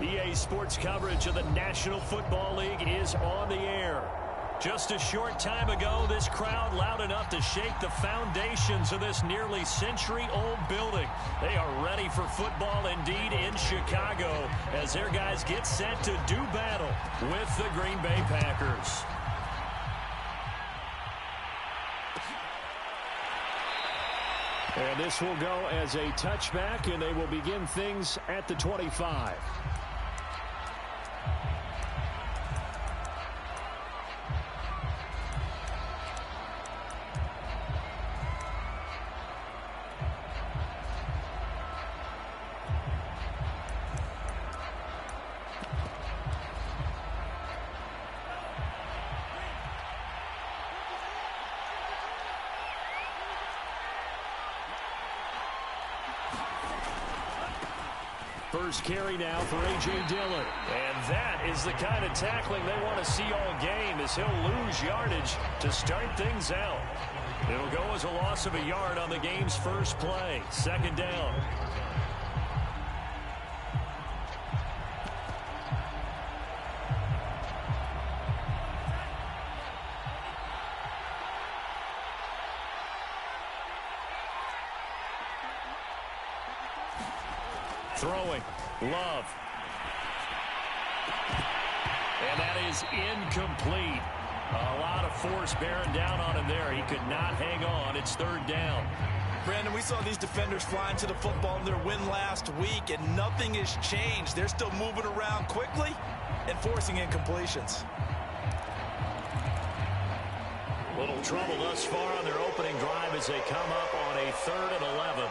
EA Sports coverage of the National Football League is on the air. Just a short time ago, this crowd loud enough to shake the foundations of this nearly century-old building. They are ready for football indeed in Chicago as their guys get set to do battle with the Green Bay Packers. And this will go as a touchback, and they will begin things at the 25. First carry now for A.J. Dillon. And that is the kind of tackling they want to see all game as he'll lose yardage to start things out. It'll go as a loss of a yard on the game's first play. Second down. Throwing. Love. And that is incomplete. A lot of force bearing down on him there. He could not hang on. It's third down. Brandon, we saw these defenders flying to the football in their win last week, and nothing has changed. They're still moving around quickly and forcing incompletions. Little trouble thus far on their opening drive as they come up on a 3rd and 11.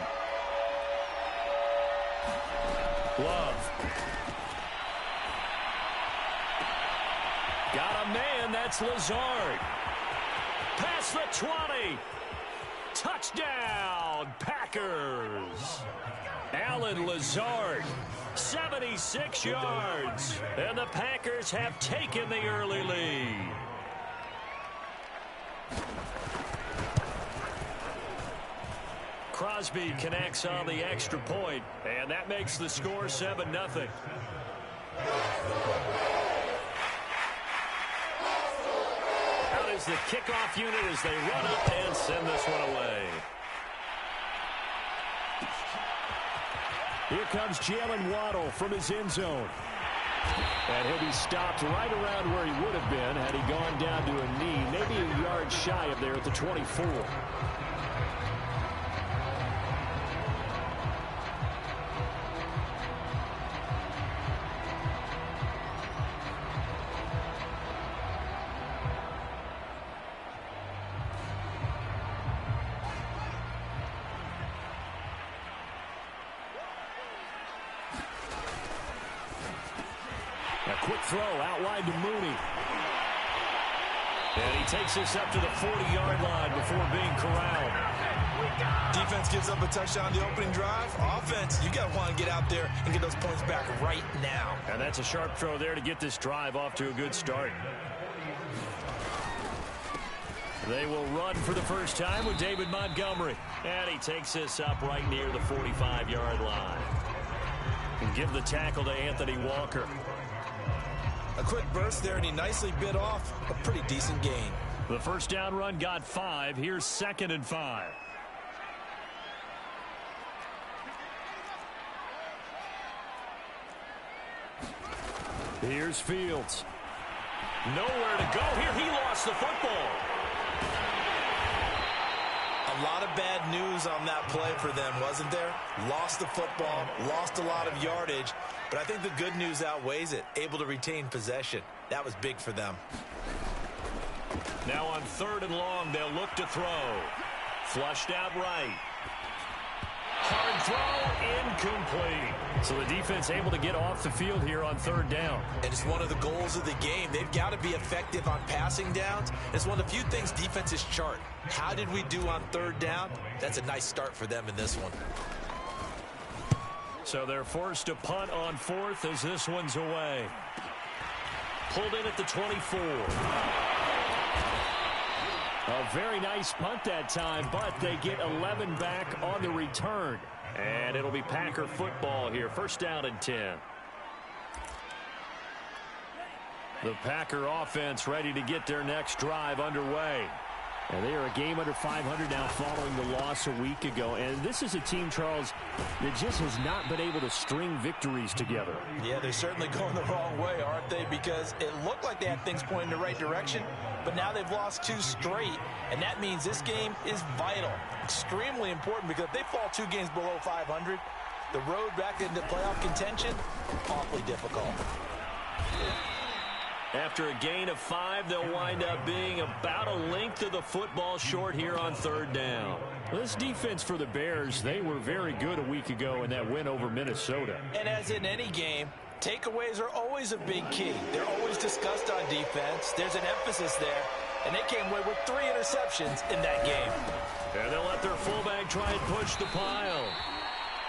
Love. Got a man, that's Lazard. Past the 20. Touchdown, Packers. Alan Lazard, 76 yards. And the Packers have taken the early lead. Crosby connects on the extra point, and that makes the score 7-0. Out is the kickoff unit as they run up and send this one away. Here comes Jalen Waddle from his end zone. And he'll be stopped right around where he would have been had he gone down to a knee, maybe a yard shy of there at the 24. Quick throw out wide to Mooney. And he takes this up to the 40-yard line before being corralled. Defense gives up a touchdown the opening drive. Offense, you got to want to get out there and get those points back right now. And that's a sharp throw there to get this drive off to a good start. They will run for the first time with David Montgomery. And he takes this up right near the 45-yard line. And give the tackle to Anthony Walker. A quick burst there, and he nicely bit off a pretty decent gain. The first down run got 5. Here's 2nd and 5. Here's Fields. Nowhere to go here. He lost the football. A lot of bad news on that play for them, wasn't there? Lost the football, lost a lot of yardage, but I think the good news outweighs it. Able to retain possession. That was big for them. Now on 3rd and long, they'll look to throw. Flushed out right. Hard throw. Incomplete. So the defense able to get off the field here on third down. And it's one of the goals of the game. They've got to be effective on passing downs. It's one of the few things defenses chart. How did we do on third down? That's a nice start for them in this one. So they're forced to punt on fourth as this one's away. Pulled in at the 24. A very nice punt that time, but they get 11 back on the return. And it'll be Packer football here. First down and 10. The Packer offense ready to get their next drive underway. And they are a game under 500 now following the loss a week ago. And this is a team, Charles, that just has not been able to string victories together. Yeah, they're certainly going the wrong way, aren't they? Because it looked like they had things pointing in the right direction, but now they've lost 2 straight. And that means this game is vital, extremely important, because if they fall 2 games below 500, the road back into playoff contention, awfully difficult. After a gain of 5, they'll wind up being about a length of the football short here on third down. This defense for the Bears, they were very good a week ago in that win over Minnesota. And as in any game, takeaways are always a big key. They're always discussed on defense. There's an emphasis there. And they came away with 3 interceptions in that game. And they'll let their fullback try and push the pile.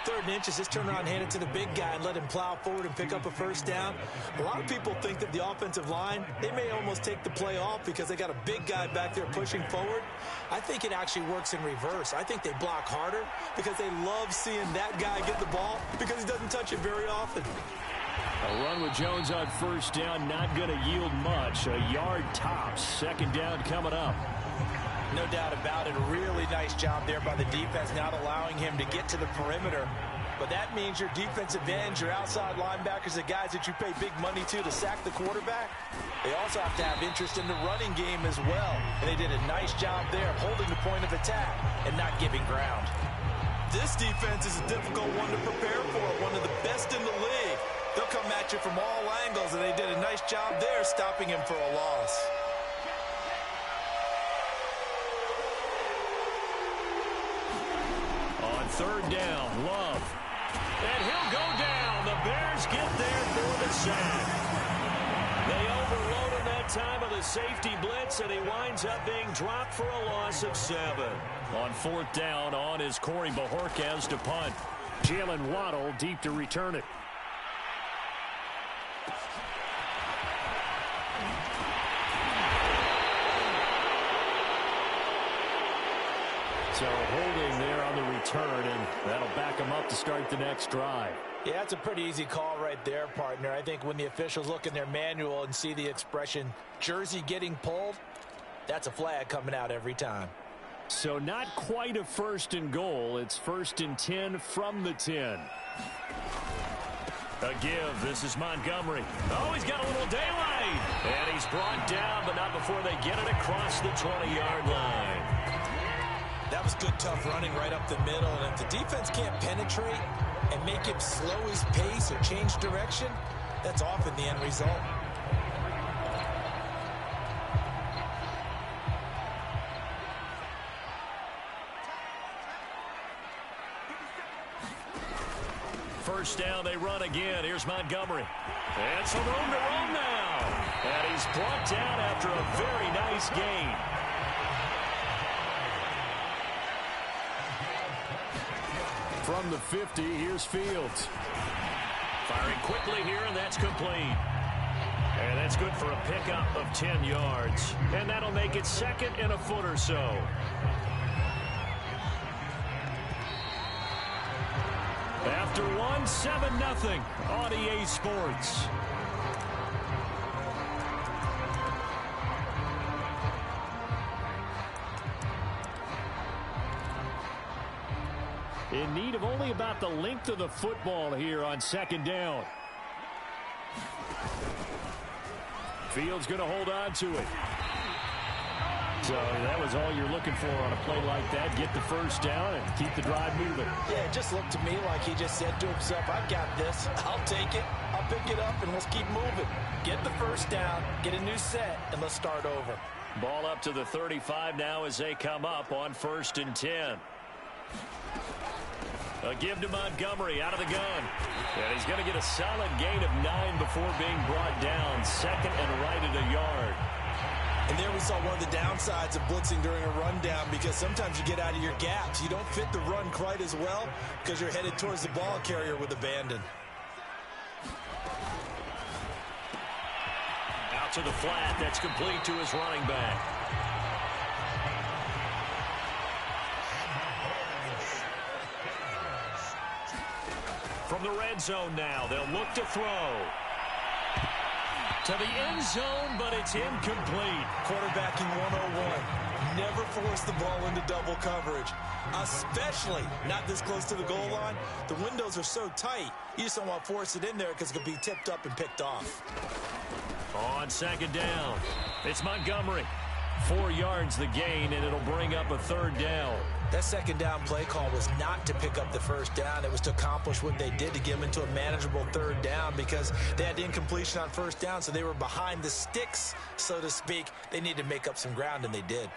3rd and inches, just turn around and hand it to the big guy and let him plow forward and pick up a first down. A lot of people think that the offensive line, they may almost take the play off because they got a big guy back there pushing forward. I think it actually works in reverse. I think they block harder because they love seeing that guy get the ball because he doesn't touch it very often. A run with Jones on first down, not going to yield much. A yard tops. Second down coming up. No doubt about it. A really nice job there by the defense, not allowing him to get to the perimeter. But that means your defensive ends, your outside linebackers, the guys that you pay big money to sack the quarterback, they also have to have interest in the running game as well. And they did a nice job there holding the point of attack and not giving ground. This defense is a difficult one to prepare for, one of the best in the league. They'll come at you from all angles, and they did a nice job there stopping him for a loss. Third down, Love. And he'll go down. The Bears get there for the sack. They overload him that time of the safety blitz, and he winds up being dropped for a loss of 7. On 4th down, on is Corey Bajorquez to punt. Jalen Waddle deep to return it. So holding there on the return, and that'll back him up to start the next drive. Yeah, that's a pretty easy call right there, partner. I think when the officials look in their manual and see the expression, jersey getting pulled, that's a flag coming out every time. So not quite a 1st and goal. It's 1st and 10 from the 10. A give. This is Montgomery. Oh, he's got a little daylight. And he's brought down, but not before they get it across the 20-yard line. That was good, tough running right up the middle. And if the defense can't penetrate and make him slow his pace or change direction, that's often the end result. First down, they run again. Here's Montgomery. And some room to run now. And he's brought down after a very nice gain. From the 50, here's Fields. Firing quickly here, and that's complete. And that's good for a pickup of 10 yards. And that'll make it 2nd and a foot or so. After 1, 7-0 on EA Sports. In need of only about the length of the football here on 2nd down. Fields going to hold on to it. So that was all you're looking for on a play like that. Get the first down and keep the drive moving. Yeah, it just looked to me like he just said to himself, I've got this. I'll take it. I'll pick it up, and let's keep moving. Get the first down, get a new set, and let's start over. Ball up to the 35 now as they come up on 1st and 10. A give to Montgomery out of the gun. And he's going to get a solid gain of 9 before being brought down. Second and right at a yard. And there we saw one of the downsides of blitzing during a rundown, because sometimes you get out of your gaps. You don't fit the run quite as well because you're headed towards the ball carrier with abandon. Out to the flat. That's complete to his running back. From the red zone now, they'll look to throw. To the end zone, but it's incomplete. Quarterbacking 101. Never force the ball into double coverage, especially not this close to the goal line. The windows are so tight, you just don't want to force it in there because it could be tipped up and picked off. On second down, it's Montgomery. 4 yards the gain, and it'll bring up a third down. That second down play call was not to pick up the first down. It was to accomplish what they did, to get them into a manageable third down, because they had incompletion on first down, so they were behind the sticks, so to speak. They needed to make up some ground, and they did.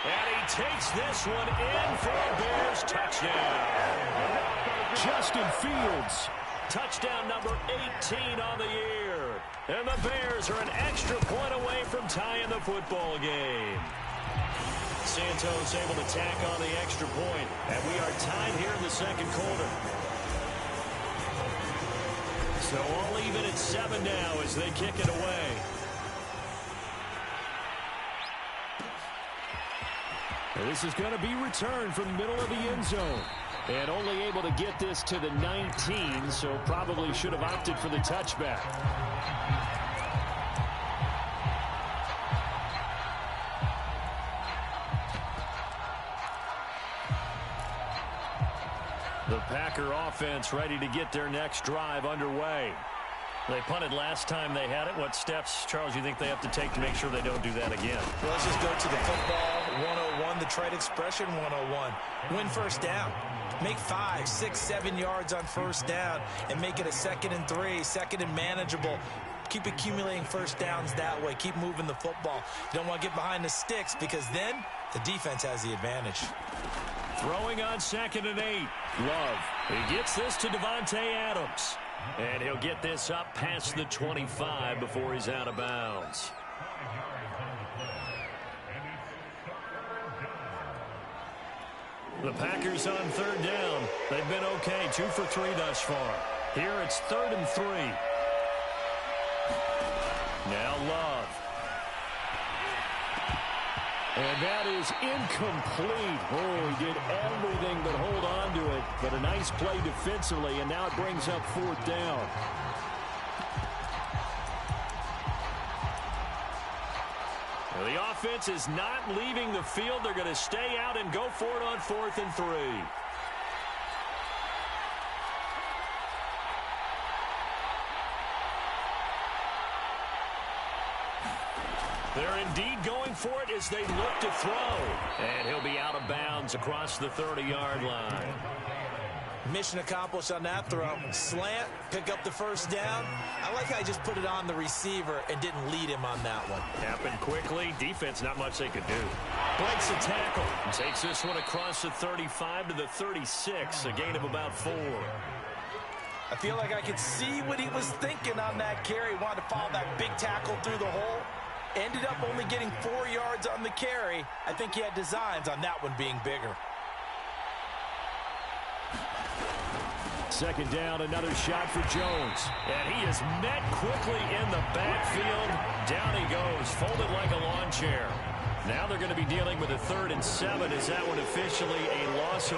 And he takes this one in for a Bears touchdown. Justin Fields. Touchdown number 18 on the year. And the Bears are an extra point away from tying the football game. Santos able to tack on the extra point. And we are tied here in the second quarter. So all even at 7 now as they kick it away. And this is going to be returned from the middle of the end zone. And only able to get this to the 19, so probably should have opted for the touchback. The Packer offense ready to get their next drive underway. They punted last time they had it. What steps, Charles, you think they have to take to make sure they don't do that again? Well, let's just go to the football 101, the trade expression 101. Win first down. Make 5, 6, 7 yards on first down and make it a 2nd and 3, second and manageable. Keep accumulating first downs that way. Keep moving the football. You don't want to get behind the sticks, because then the defense has the advantage. Throwing on 2nd and 8. Love. He gets this to Devontae Adams. And he'll get this up past the 25 before he's out of bounds. The Packers on 3rd down. They've been okay, 2 for 3 thus far. Here it's 3rd and 3. Now Love. And that is incomplete. Oh, he did everything but hold on to it. But a nice play defensively, and now it brings up 4th down. Well, the offense is not leaving the field. They're going to stay out and go for it on 4th and 3. They're indeed going for it as they look to throw. And he'll be out of bounds across the 30-yard line. Mission accomplished on that throw. Slant, pick up the first down. I like how he just put it on the receiver and didn't lead him on that one. Happened quickly. Defense, not much they could do. Breaks the tackle. Takes this one across the 35 to the 36. A gain of about 4. I feel like I could see what he was thinking on that carry. He wanted to follow that big tackle through the hole. Ended up only getting 4 yards on the carry. I think he had designs on that one being bigger. 2nd down, another shot for Jones. And he is met quickly in the backfield. Down he goes, folded like a lawn chair. Now they're going to be dealing with a 3rd and 7. Is that one officially a loss of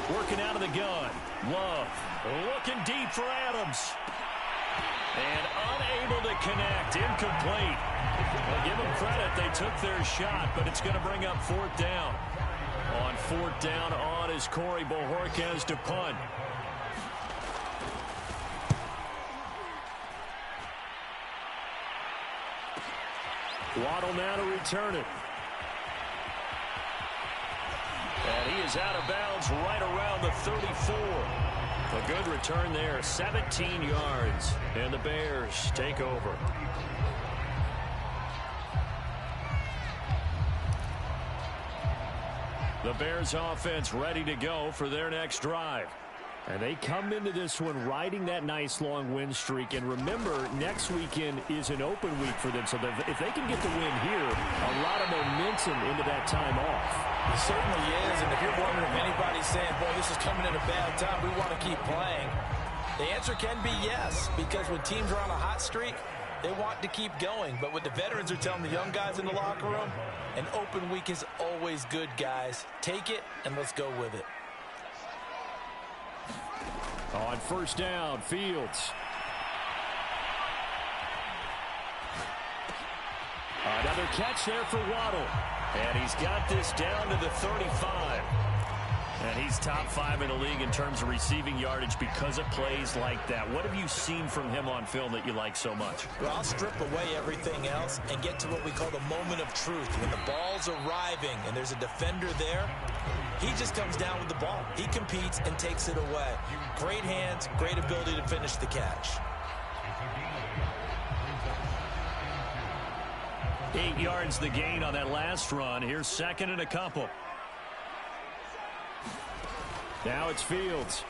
1? Working out of the gun. Love looking deep for Adams. And unable to connect. Incomplete. Well, give them credit. They took their shot, but it's going to bring up 4th down. On 4th down, on is Corey Bojorquez to punt. Waddle now to return it. And he is out of bounds right around the 34. A good return there, 17 yards. And the Bears take over. The Bears offense ready to go for their next drive. And they come into this one riding that nice long win streak. And remember, next weekend is an open week for them. So if they can get the win here, a lot of momentum into that time off. It certainly is. And if you're wondering if anybody's saying, boy, this is coming at a bad time, we want to keep playing, the answer can be yes. Because when teams are on a hot streak, they want to keep going. But what the veterans are telling the young guys in the locker room, an open week is always good, guys. Take it and let's go with it. On first down, Fields. Another catch there for Waddle. And he's got this down to the 35. And he's top 5 in the league in terms of receiving yardage because of plays like that. What have you seen from him on film that you like so much? Well, I'll strip away everything else and get to what we call the moment of truth. When the ball's arriving and there's a defender there, he just comes down with the ball. He competes and takes it away. Great hands, great ability to finish the catch. 8 yards the gain on that last run. Here's second and a couple. Now it's Fields.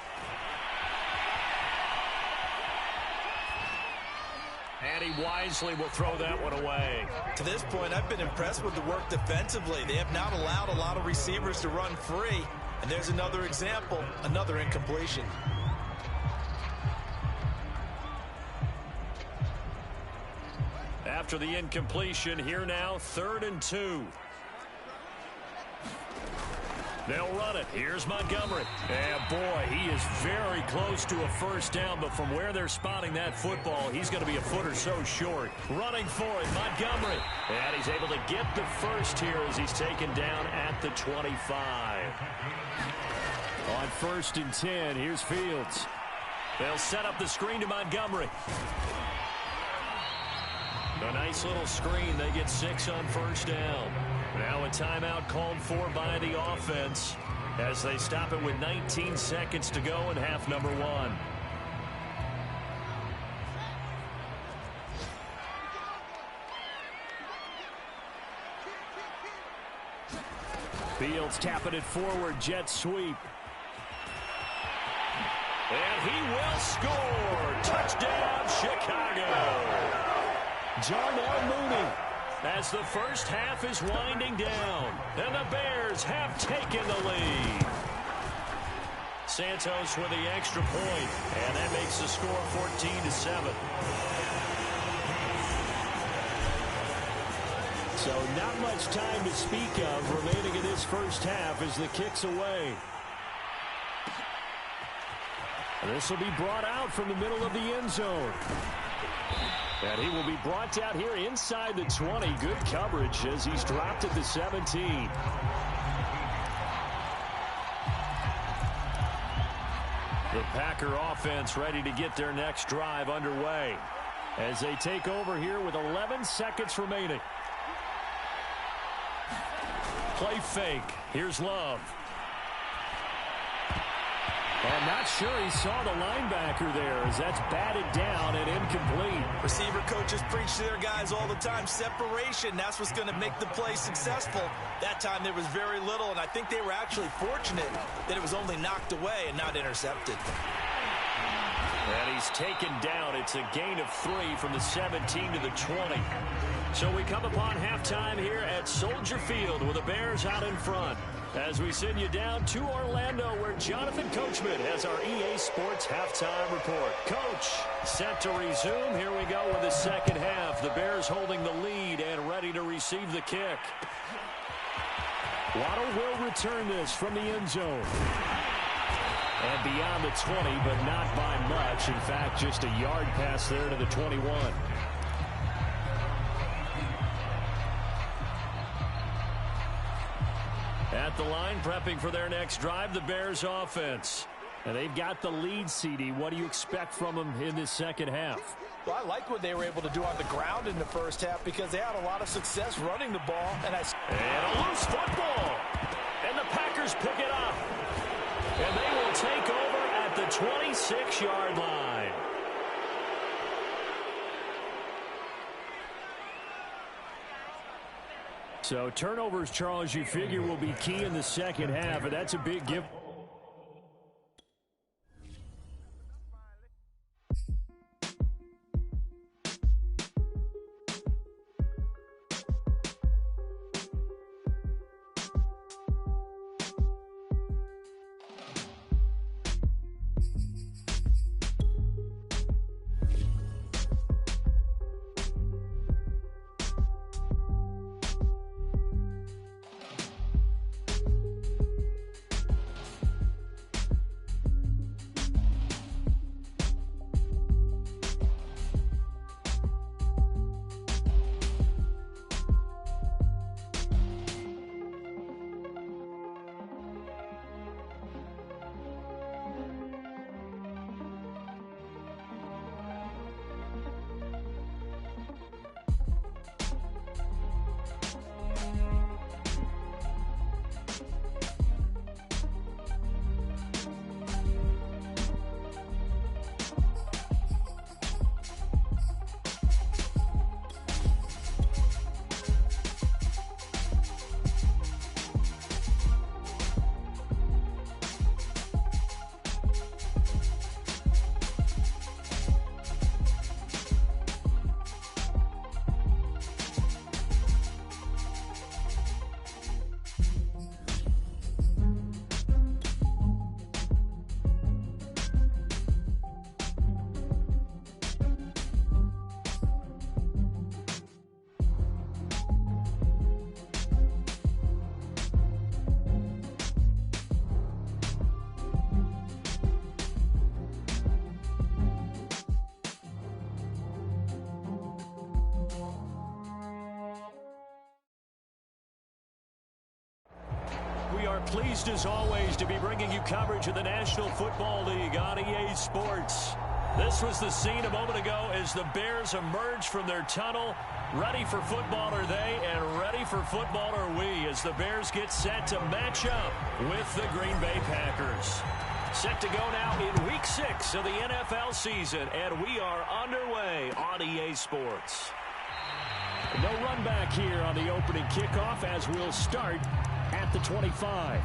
And he wisely will throw that one away. To this point, I've been impressed with the work defensively. They have not allowed a lot of receivers to run free. And there's another example, another incompletion. After the incompletion, here now, 3rd and 2. They'll run it. Here's Montgomery. And boy, he is very close to a first down, but from where they're spotting that football, he's going to be a foot or so short. Running for it, Montgomery. And he's able to get the first here as he's taken down at the 25. On 1st and 10, here's Fields. They'll set up the screen to Montgomery. A nice little screen. They get 6 on first down. Now a timeout called for by the offense as they stop it with 19 seconds to go in half number 1. Fields tapping it forward, jet sweep. And he will score. Touchdown, Chicago. Jarmar Mooney. As the first half is winding down, and the Bears have taken the lead. Santos with the extra point, and that makes the score 14-7. So not much time to speak of remaining in this first half as the kick's away. This will be brought out from the middle of the end zone. And he will be brought down here inside the 20. Good coverage as he's dropped at the 17. The Packer offense ready to get their next drive underway as they take over here with 11 seconds remaining. Play fake. Here's Love. I'm not sure he saw the linebacker there as that's batted down and incomplete. Receiver coaches preach to their guys all the time. Separation, that's what's going to make the play successful. That time there was very little, and I think they were actually fortunate that it was only knocked away and not intercepted. And he's taken down. It's a gain of 3 from the 17 to the 20. So we come upon halftime here at Soldier Field with the Bears out in front. As we send you down to Orlando, where Jonathan Coachman has our EA Sports Halftime Report. Coach, set to resume. Here we go with the second half. The Bears holding the lead and ready to receive the kick. Waddle will return this from the end zone. And beyond the 20, but not by much. In fact, just a yard pass there to the 21. At the line, prepping for their next drive, the Bears offense. And they've got the lead, CD. What do you expect from them in this second half? Well, I like what they were able to do on the ground in the first half because they had a lot of success running the ball. And a loose football. And the Packers Bears pick it up. And they will take over at the 26-yard line. So turnovers, Charles, you figure will be key in the second half, and that's a big give. Pleased as always to be bringing you coverage of the National Football League on EA Sports. This was the scene a moment ago as the Bears emerged from their tunnel. Ready for football are they, and ready for football are we, as the Bears get set to match up with the Green Bay Packers. Set to go now in Week 6 of the NFL season, and we are underway on EA Sports. No run back here on the opening kickoff as we'll start at the 25.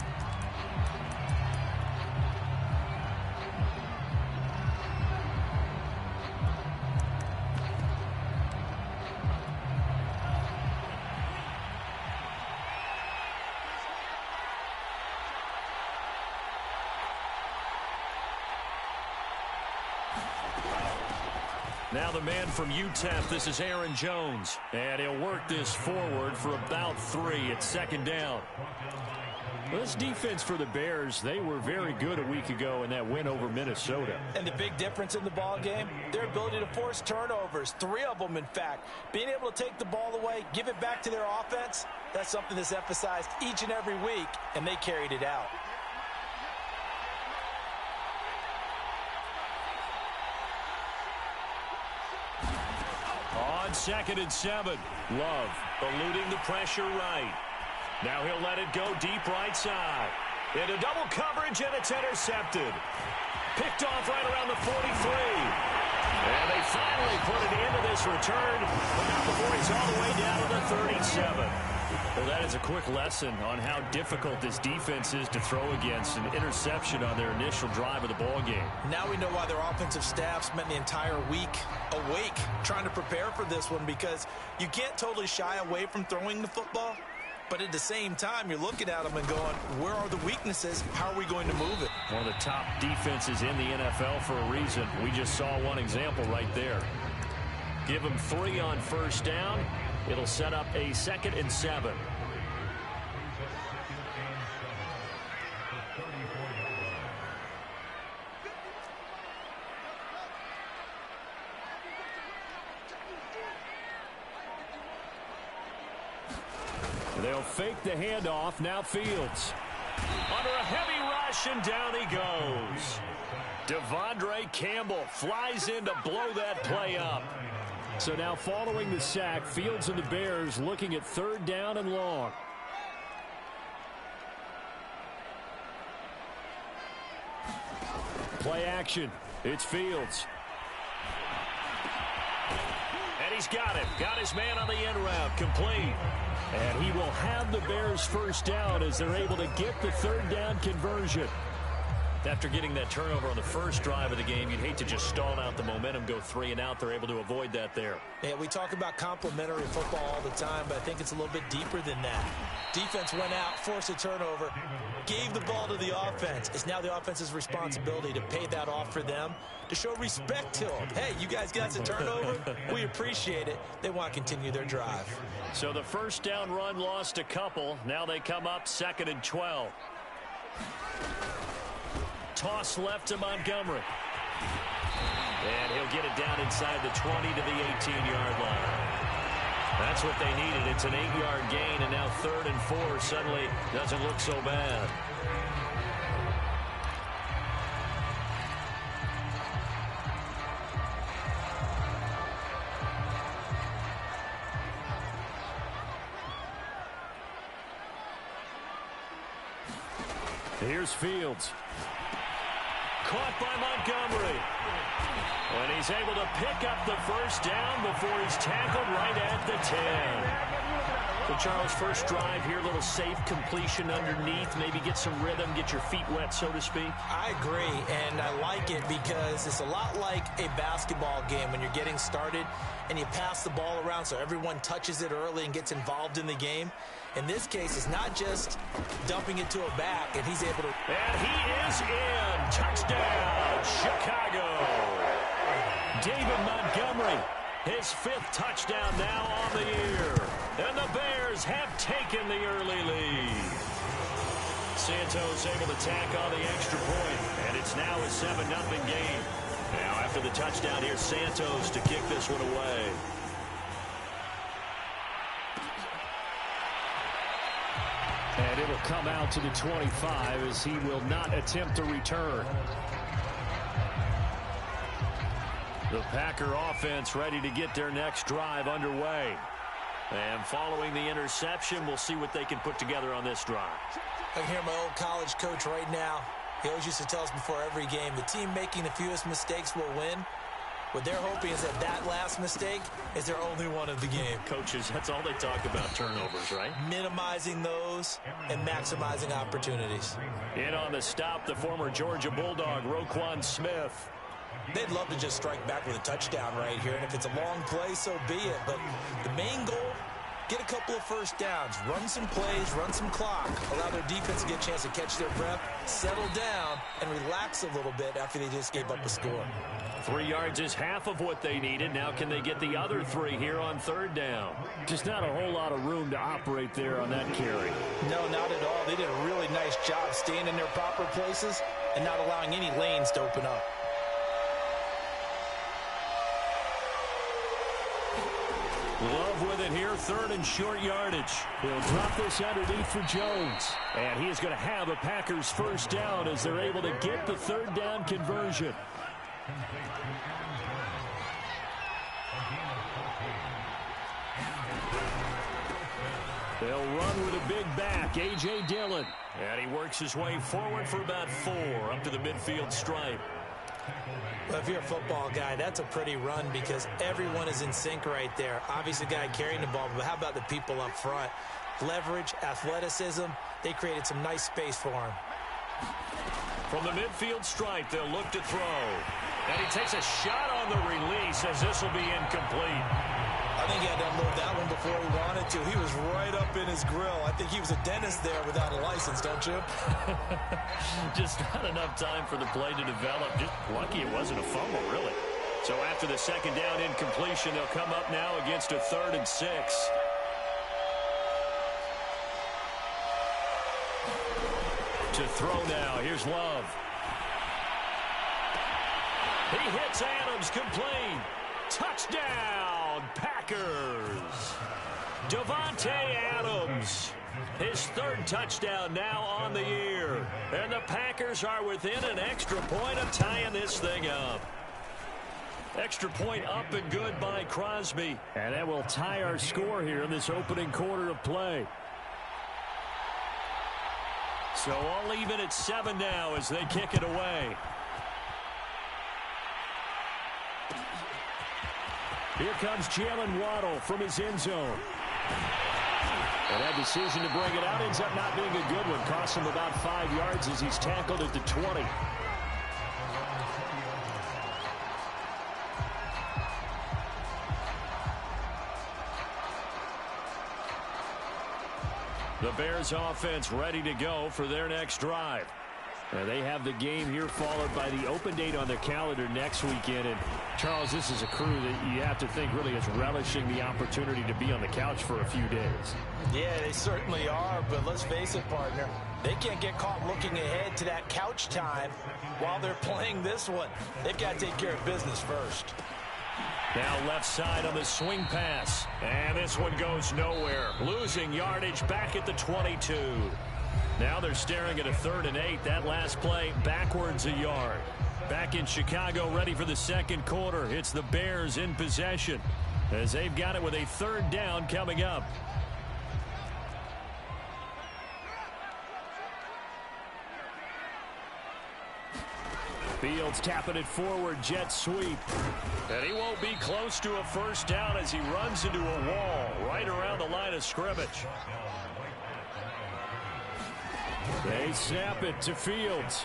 Now the man from UTEP, this is Aaron Jones. And he'll work this forward for about 3 at second down. This defense for the Bears, they were very good a week ago in that win over Minnesota. And the big difference in the ball game, their ability to force turnovers, 3 of them in fact. Being able to take the ball away, give it back to their offense, that's something that's emphasized each and every week, and they carried it out. On 2nd and 7, Love eluding the pressure right. Now he'll let it go deep right side. Into double coverage, and it's intercepted. Picked off right around the 43. And they finally put it into this return, but not before he's all the way down to the 37. Well, that is a quick lesson on how difficult this defense is to throw against. An interception on their initial drive of the ball game. Now we know why their offensive staff spent the entire week awake trying to prepare for this one, because you can't totally shy away from throwing the football. But at the same time, you're looking at them and going, where are the weaknesses? How are we going to move it? One of the top defenses in the NFL for a reason. We just saw one example right there. Give them 3 on first down. It'll set up a 2nd and 7. They'll fake the handoff. Now Fields. Under a heavy rush, and down he goes. Devondre Campbell flies in to blow that play up. So now following the sack, Fields and the Bears looking at 3rd down and long. Play action. It's Fields. And he's got it. Got his man on the end route. Complete. And he will have the Bears first down as they're able to get the third down conversion. After getting that turnover on the first drive of the game, you'd hate to just stall out the momentum, go 3 and out. They're able to avoid that there. Yeah, we talk about complementary football all the time, but I think it's a little bit deeper than that. Defense went out, forced a turnover, gave the ball to the offense. It's now the offense's responsibility to pay that off for them, to show respect to them. Hey, you guys got the turnover. We appreciate it. They want to continue their drive. So the first down run lost a couple. Now they come up 2nd and 12. Toss left to Montgomery. And he'll get it down inside the 20 to the 18-yard line. That's what they needed. It's an 8-yard gain, and now 3rd and 4 suddenly doesn't look so bad. Here's Fields. Caught by Montgomery. And he's able to pick up the first down before he's tackled right at the 10. So, Charles, first drive here, a little safe completion underneath. Maybe get some rhythm, get your feet wet, so to speak. I agree, and I like it because it's a lot like a basketball game when you're getting started and you pass the ball around so everyone touches it early and gets involved in the game. In this case, it's not just dumping it to a back, and he's able to... And he is in. Touchdown, Chicago. David Montgomery, his 5th touchdown now on the year. And the Bears have taken the early lead. Santos able to tack on the extra point, and it's now a 7-0 game. Now after the touchdown, here's Santos to kick this one away. And it'll come out to the 25 as he will not attempt to return. The Packer offense ready to get their next drive underway. And following the interception, we'll see what they can put together on this drive. I can hear my old college coach right now. He always used to tell us before every game, the team making the fewest mistakes will win. What they're hoping is that that last mistake is their only one of the game. Coaches, that's all they talk about, turnovers, right? Minimizing those and maximizing opportunities. In on the stop, the former Georgia Bulldog, Roquan Smith. They'd love to just strike back with a touchdown right here, and if it's a long play, so be it. But the main goal, get a couple of first downs, run some plays, run some clock, allow their defense to get a chance to catch their breath, settle down, and relax a little bit after they just gave up a score. 3 yards is half of what they needed. Now can they get the other 3 here on 3rd down? Just not a whole lot of room to operate there on that carry. No, not at all. They did a really nice job staying in their proper places and not allowing any lanes to open up. Love with it here, 3rd and short yardage. He'll drop this underneath for Jones. And he is going to have a Packers first down as they're able to get the 3rd down conversion. They'll run with a big back, A.J. Dillon. And he works his way forward for about 4 up to the midfield stripe. Well, if you're a football guy, that's a pretty run because everyone is in sync right there. Obviously, the guy carrying the ball, but how about the people up front? Leverage, athleticism, they created some nice space for him. From the midfield stripe, they'll look to throw. And he takes a shot on the release as this will be incomplete. I think he had to unload that one before he wanted to. He was right up in his grill. I think he was a dentist there without a license, don't you? Just not enough time for the play to develop. Just lucky it wasn't a fumble, really. So after the 2nd down incompletion, they'll come up now against a 3rd and 6. To throw now, here's Love. He hits Adams, complete. Touchdown, Packers. Davante Adams, his 3rd touchdown now on the year. And the Packers are within an extra point of tying this thing up. Extra point up and good by Crosby. And that will tie our score here in this opening quarter of play. So all even at 7 now as they kick it away. Here comes Jalen Waddle from his end zone. And that decision to bring it out ends up not being a good one. Costs him about 5 yards as he's tackled at the 20. The Bears offense ready to go for their next drive. They have the game here followed by the open date on their calendar next weekend. And, Charles, this is a crew that you have to think really is relishing the opportunity to be on the couch for a few days. Yeah, they certainly are, but let's face it, partner. They can't get caught looking ahead to that couch time while they're playing this one. They've got to take care of business first. Now left side on the swing pass. And this one goes nowhere. Losing yardage back at the 22. Now they're staring at a 3rd and 8. That last play backwards a yard. Back in Chicago, ready for the second quarter. It's the Bears in possession as they've got it with a 3rd down coming up. Fields tapping it forward, jet sweep. And he won't be close to a 1st down as he runs into a wall right around the line of scrimmage. They snap it to Fields.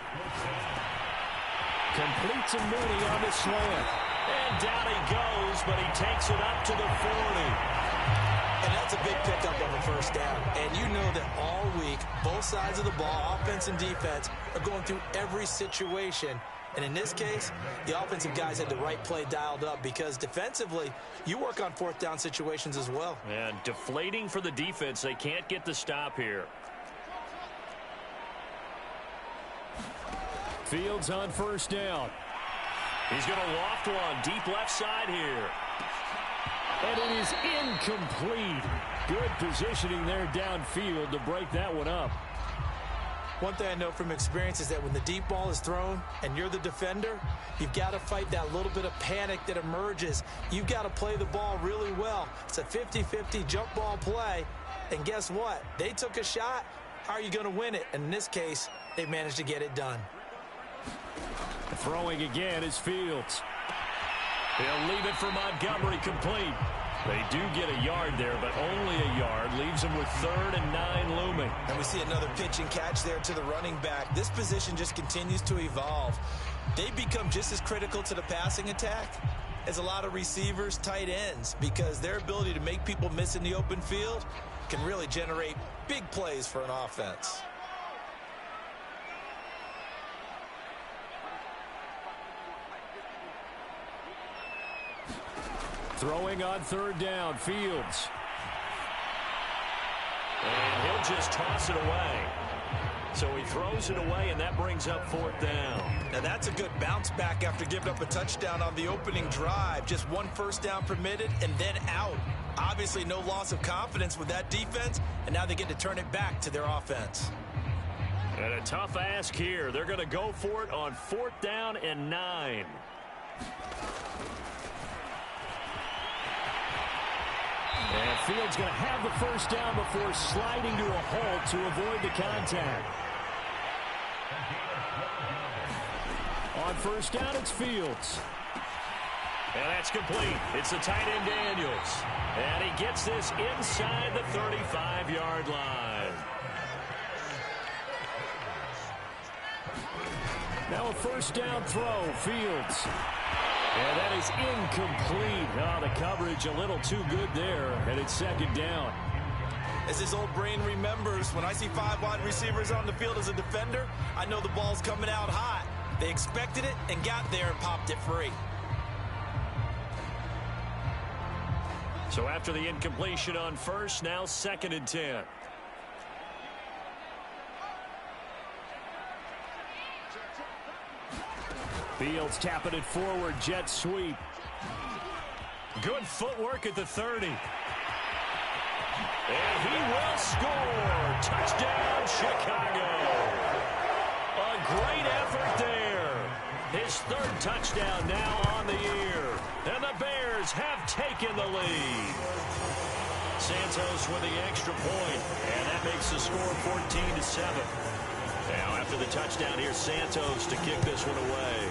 Completes a Mooney on the slant. And down he goes, but he takes it up to the 40. And that's a big pickup on the 1st down. And you know that all week, both sides of the ball, offense and defense, are going through every situation. And in this case, the offensive guys had the right play dialed up because defensively, you work on 4th down situations as well. And deflating for the defense. They can't get the stop here. Fields on 1st down. He's going to loft one deep left side here. And it is incomplete. Good positioning there downfield to break that one up. One thing I know from experience is that when the deep ball is thrown and you're the defender, you've got to fight that little bit of panic that emerges. You've got to play the ball really well. It's a 50-50 jump ball play. And guess what? They took a shot. How are you going to win it? And in this case, they managed to get it done. Throwing again is Fields. He'll leave it for Montgomery complete. They do get a yard there, but only a yard. Leaves them with 3rd and 9 looming. And we see another pitch and catch there to the running back. This position just continues to evolve. They become just as critical to the passing attack as a lot of receivers, tight ends, because their ability to make people miss in the open field can really generate big plays for an offense. Throwing on 3rd down, Fields. And he'll just toss it away. So he throws it away, and that brings up 4th down. Now that's a good bounce back after giving up a touchdown on the opening drive. Just 1 1st down permitted and then out. Obviously no loss of confidence with that defense, and now they get to turn it back to their offense. And a tough ask here. They're going to go for it on 4th down and 9. And Fields going to have the 1st down before sliding to a halt to avoid the contact. On 1st down, it's Fields. And that's complete. It's the tight end Daniels. And he gets this inside the 35-yard line. Now a 1st down throw, Fields. And that is incomplete. Oh, the coverage a little too good there, and it's 2nd down. As his old brain remembers, when I see 5 wide receivers on the field as a defender, I know the ball's coming out hot. They expected it and got there and popped it free. So after the incompletion on 1st, now 2nd and 10. Fields tapping it forward, jet sweep. Good footwork at the 30. And he will score. Touchdown, Chicago. A great effort there. His 3rd touchdown now on the year. And the Bears have taken the lead. Santos with the extra point, and that makes the score 14-7. Now after the touchdown, here's Santos to kick this one away.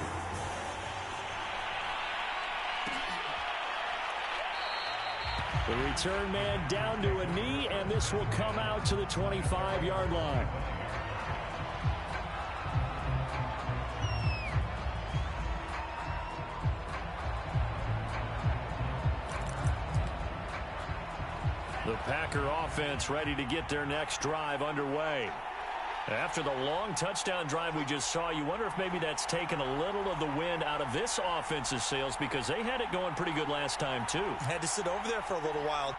The return man down to a knee, and this will come out to the 25-yard line. The Packer offense ready to get their next drive underway. After the long touchdown drive we just saw, you wonder if maybe that's taken a little of the wind out of this offense's sails, because they had it going pretty good last time too. Had to sit over there for a little while.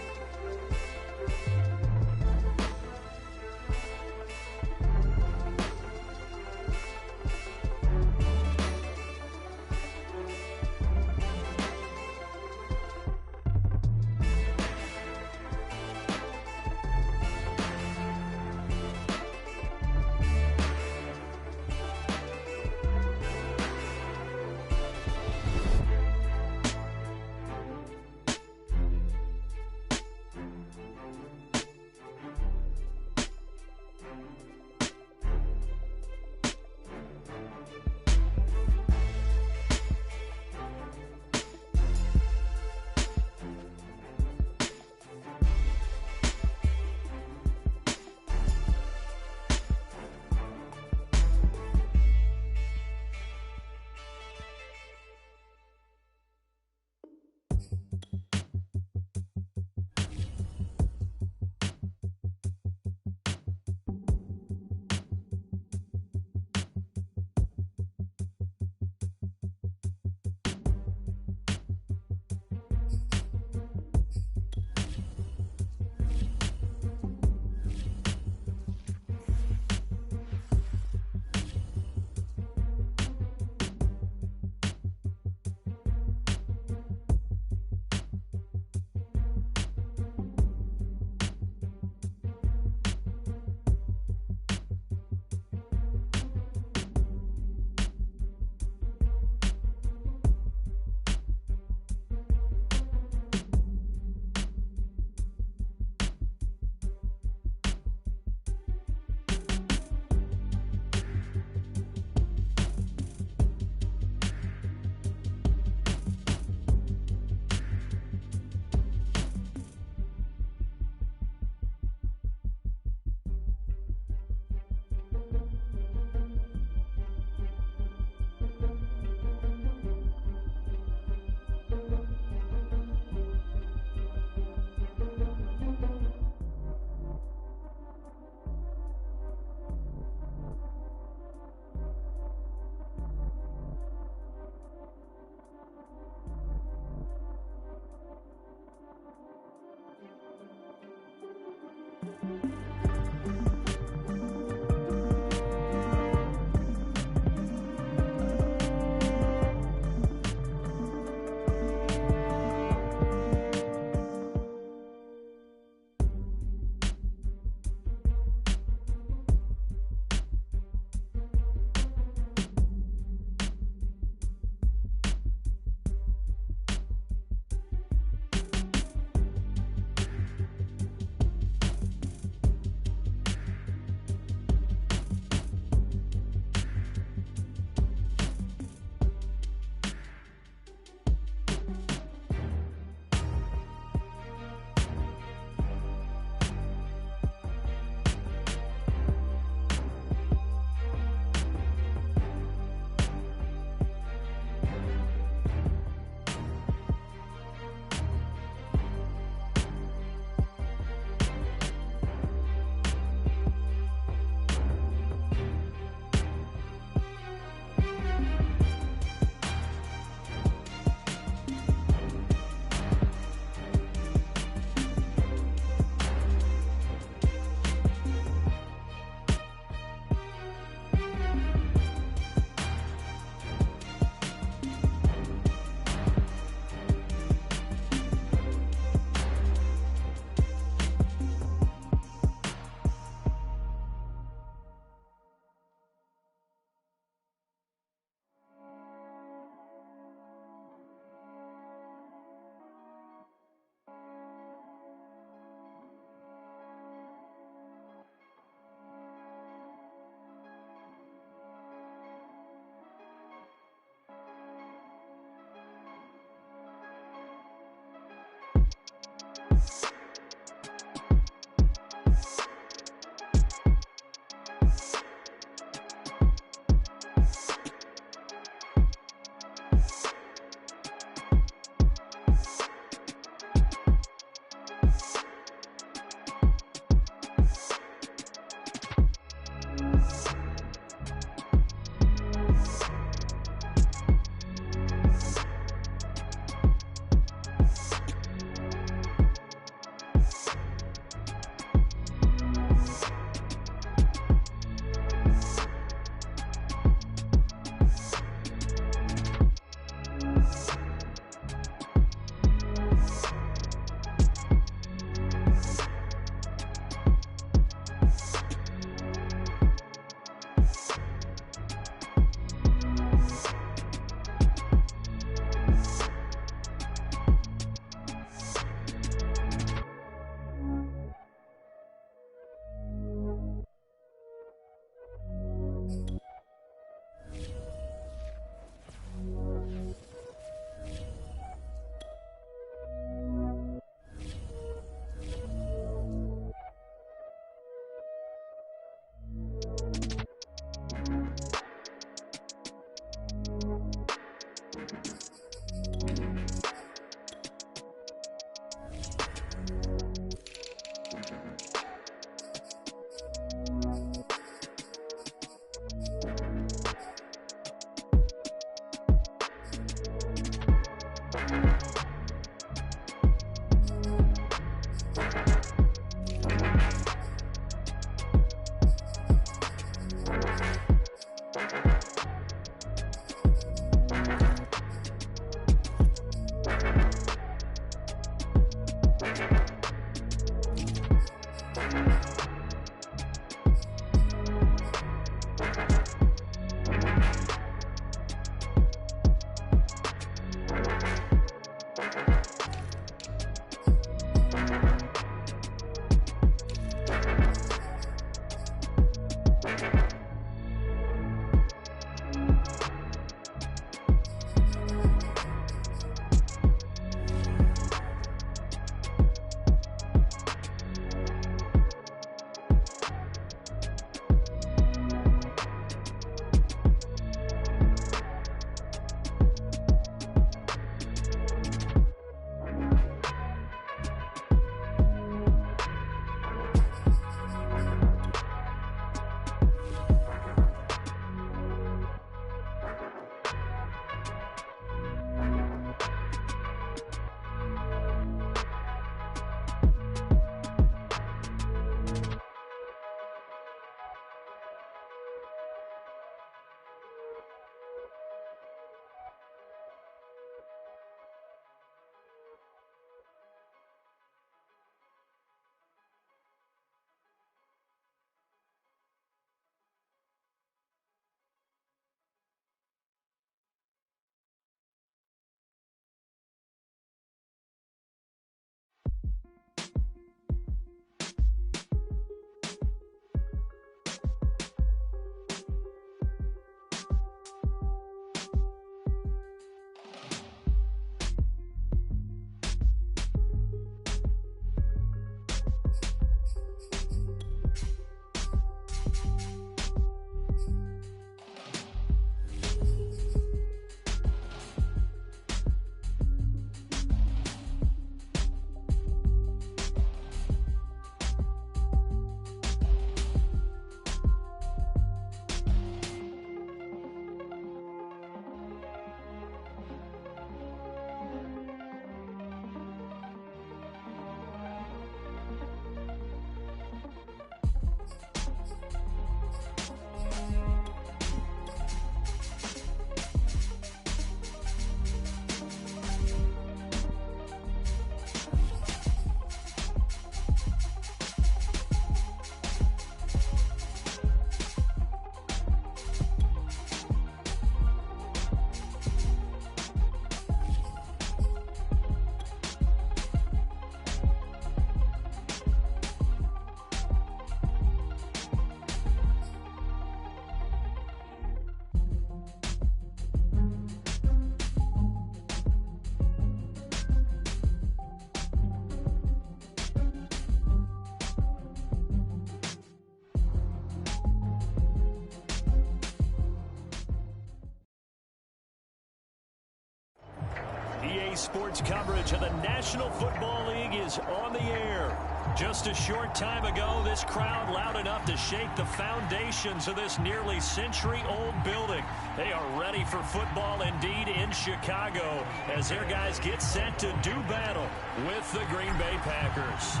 EA Sports coverage of the National Football League is on the air. Just a short time ago, this crowd loud enough to shake the foundations of this nearly century-old building. They are ready for football indeed in Chicago as their guys get set to do battle with the Green Bay Packers.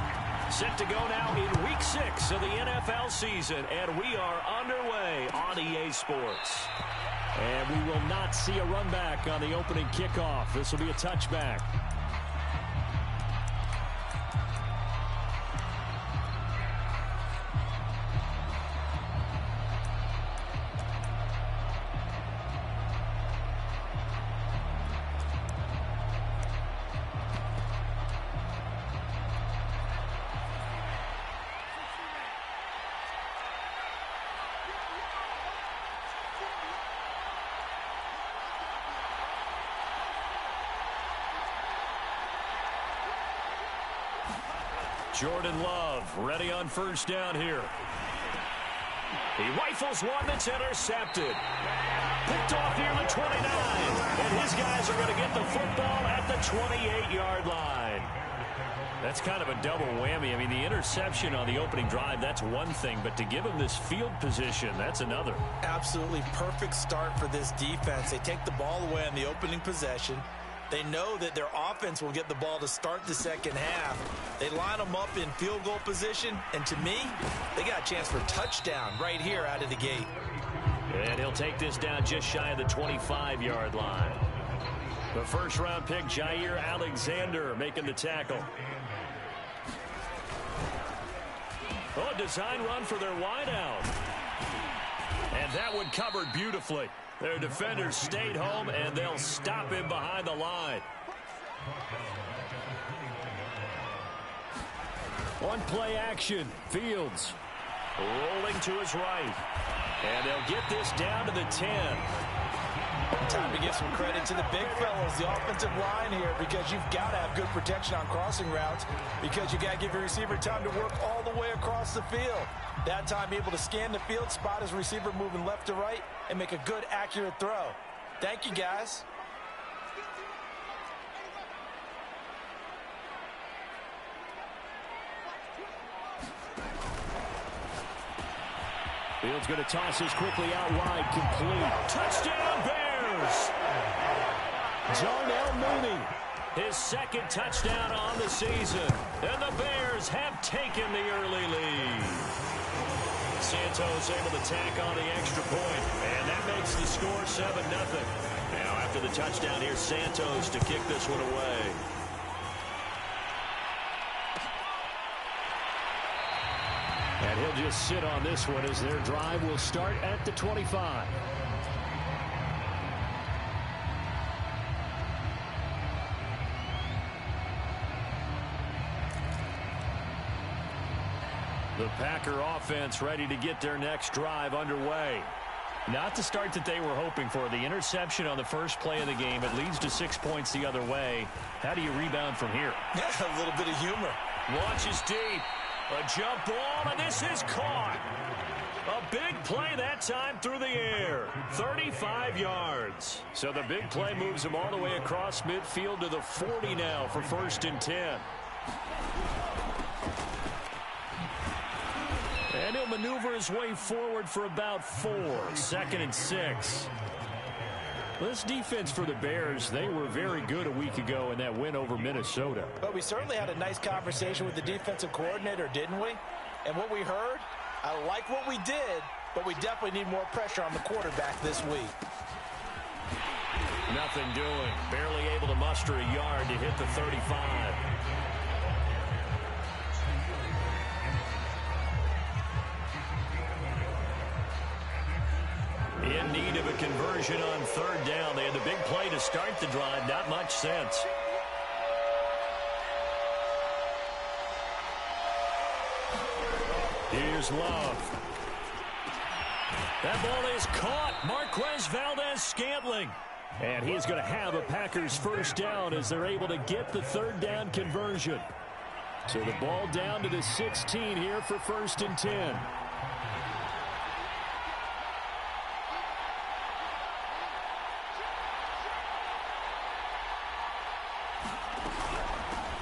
Set to go now in Week 6 of the NFL season, and we are underway on EA Sports. And we will not see a run back on the opening kickoff. This will be a touchback. Jordan Love ready on first down here. He rifles one that's intercepted. Picked off near the 29. And his guys are going to get the football at the 28-yard line. That's kind of a double whammy. I mean, the interception on the opening drive, that's one thing. But to give him this field position, that's another. Absolutely perfect start for this defense. They take the ball away on the opening possession. They know that their offense will get the ball to start the second half. They line them up in field goal position, and to me, they got a chance for touchdown right here out of the gate. And he'll take this down just shy of the 25-yard line. The first-round pick, Jair Alexander, making the tackle. Oh, a design run for their wideout. And that one covered beautifully. Their defenders stayed home, and they'll stop him behind the line. On play action, Fields rolling to his right. And they'll get this down to the 10. Time to give some credit to the big fellas, the offensive line here, because you've got to have good protection on crossing routes, because you got to give your receiver time to work all the way across the field. That time, be able to scan the field, spot his receiver moving left to right, and make a good, accurate throw. Thank you, guys. Fields going to toss this quickly out wide, complete. Touchdown, Bears! Darnell Mooney, his second touchdown on the season. And the Bears have taken the early lead. Santos able to tack on the extra point, and that makes the score 7-0. Now after the touchdown, here's Santos to kick this one away. And he'll just sit on this one as their drive will start at the 25. The Packer offense ready to get their next drive underway. Not the start that they were hoping for. The interception on the first play of the game. It leads to 6 points the other way. How do you rebound from here? A little bit of humor. Launches deep. A jump ball, and this is caught. A big play that time through the air. 35 yards. So the big play moves him all the way across midfield to the 40 now for 1st and 10. And he'll maneuver his way forward for about 4. 2nd and 6. This defense for the Bears, they were very good a week ago in that win over Minnesota. But we certainly had a nice conversation with the defensive coordinator, didn't we? And what we heard, I like what we did, but we definitely need more pressure on the quarterback this week. Nothing doing. Barely able to muster a yard to hit the 35. In need of a conversion on 3rd down. They had the big play to start the drive. Not much sense. Here's Love. That ball is caught. Marquez Valdez-Scantling. And he's going to have a Packers 1st down as they're able to get the 3rd down conversion. So the ball down to the 16 here for 1st and 10.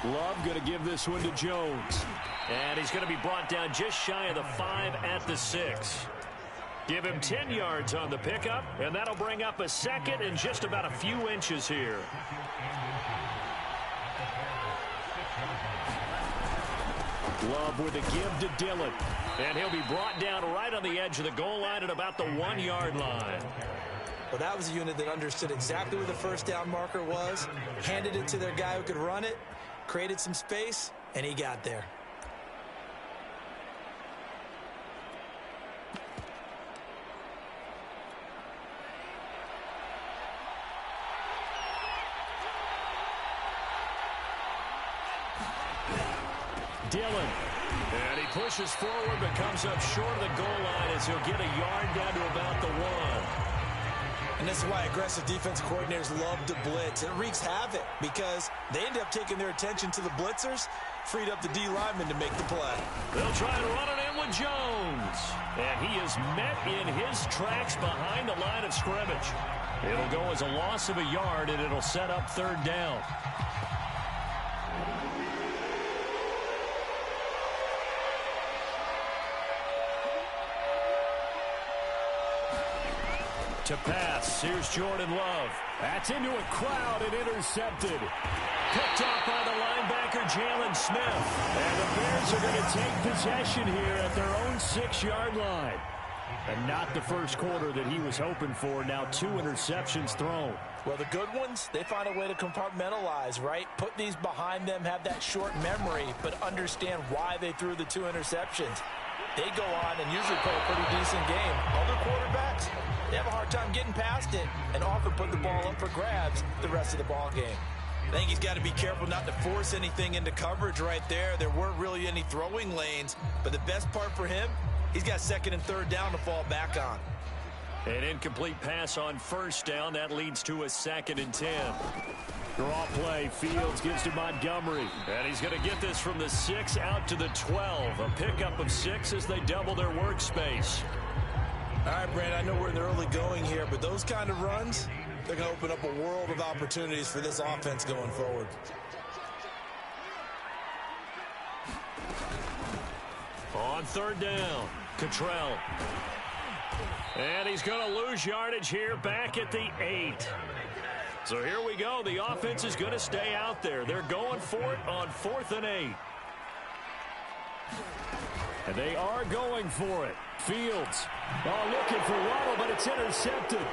Love going to give this one to Jones. And he's going to be brought down just shy of the 5 at the 6. Give him 10 yards on the pickup, and that'll bring up a 2nd and just about a few inches here. Love with a give to Dillon. And he'll be brought down right on the edge of the goal line at about the 1-yard line. Well, that was a unit that understood exactly where the 1st down marker was, handed it to their guy who could run it, created some space, and he got there. Dillon. And he pushes forward but comes up short of the goal line as he'll get a yard down to about the 1. And this is why aggressive defensive coordinators love to blitz. It wreaks havoc because they end up taking their attention to the blitzers, freed up the D lineman to make the play. They'll try and run it in with Jones. And he is met in his tracks behind the line of scrimmage. It'll go as a loss of a yard, and it'll set up 3rd down. To pass, here's Jordan Love. That's into a crowd and intercepted. Picked off by the linebacker, Jalen Smith. And the Bears are going to take possession here at their own 6-yard line. And not the first quarter that he was hoping for. Now 2 interceptions thrown. Well, the good ones, they find a way to compartmentalize, right? Put these behind them, have that short memory, but understand why they threw the 2 interceptions. They go on and usually play a pretty decent game. Other quarterbacks, they have a hard time getting past it and often put the ball up for grabs the rest of the ball game. I think he's got to be careful not to force anything into coverage right there. There weren't really any throwing lanes, but the best part for him, he's got 2nd and 3rd down to fall back on. An incomplete pass on 1st down. That leads to a 2nd and 10. Draw play. Fields gives to Montgomery. And he's going to get this from the 6 out to the 12. A pickup of 6 as they double their workspace. All right, Brandon, I know we're in the early going here, but those kind of runs, they're going to open up a world of opportunities for this offense going forward. On 3rd down, Cottrell. And he's going to lose yardage here back at the 8. So here we go. The offense is going to stay out there. They're going for it on 4th and 8. And they are going for it. Fields. Oh, looking for Waddle, but it's intercepted.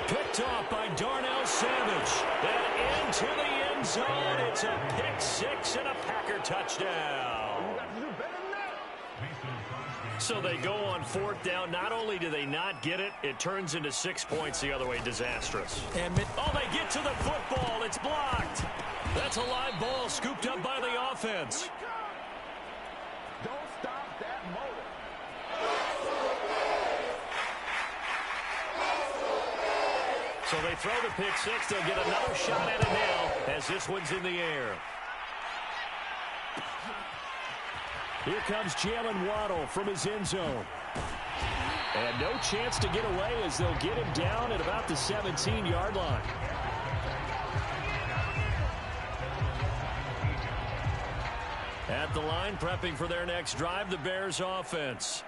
Picked off by Darnell Savage. And into the end zone. It's a pick 6 and a Packer touchdown. So they go on 4th down. Not only do they not get it, it turns into 6 points the other way. Disastrous. Oh, they get to the football. It's blocked. That's a live ball scooped up by the offense. Don't stop that motor. So they throw the pick 6. They'll get another shot at it now as this one's in the air. Here comes Jalen Waddle from his end zone. And no chance to get away as they'll get him down at about the 17-yard line. At the line, prepping for their next drive, the Bears offense.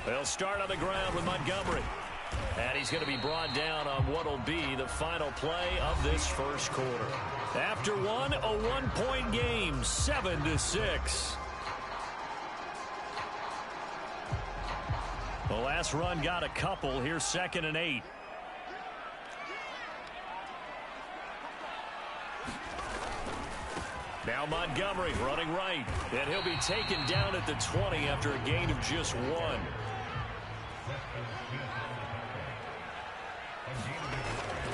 They'll start on the ground with Montgomery. And he's going to be brought down on what will be the final play of this first quarter. After one, a 1-point game, 7-6. The last run got a couple. Here's 2nd and 8. Now Montgomery running right. And he'll be taken down at the 20 after a gain of just 1.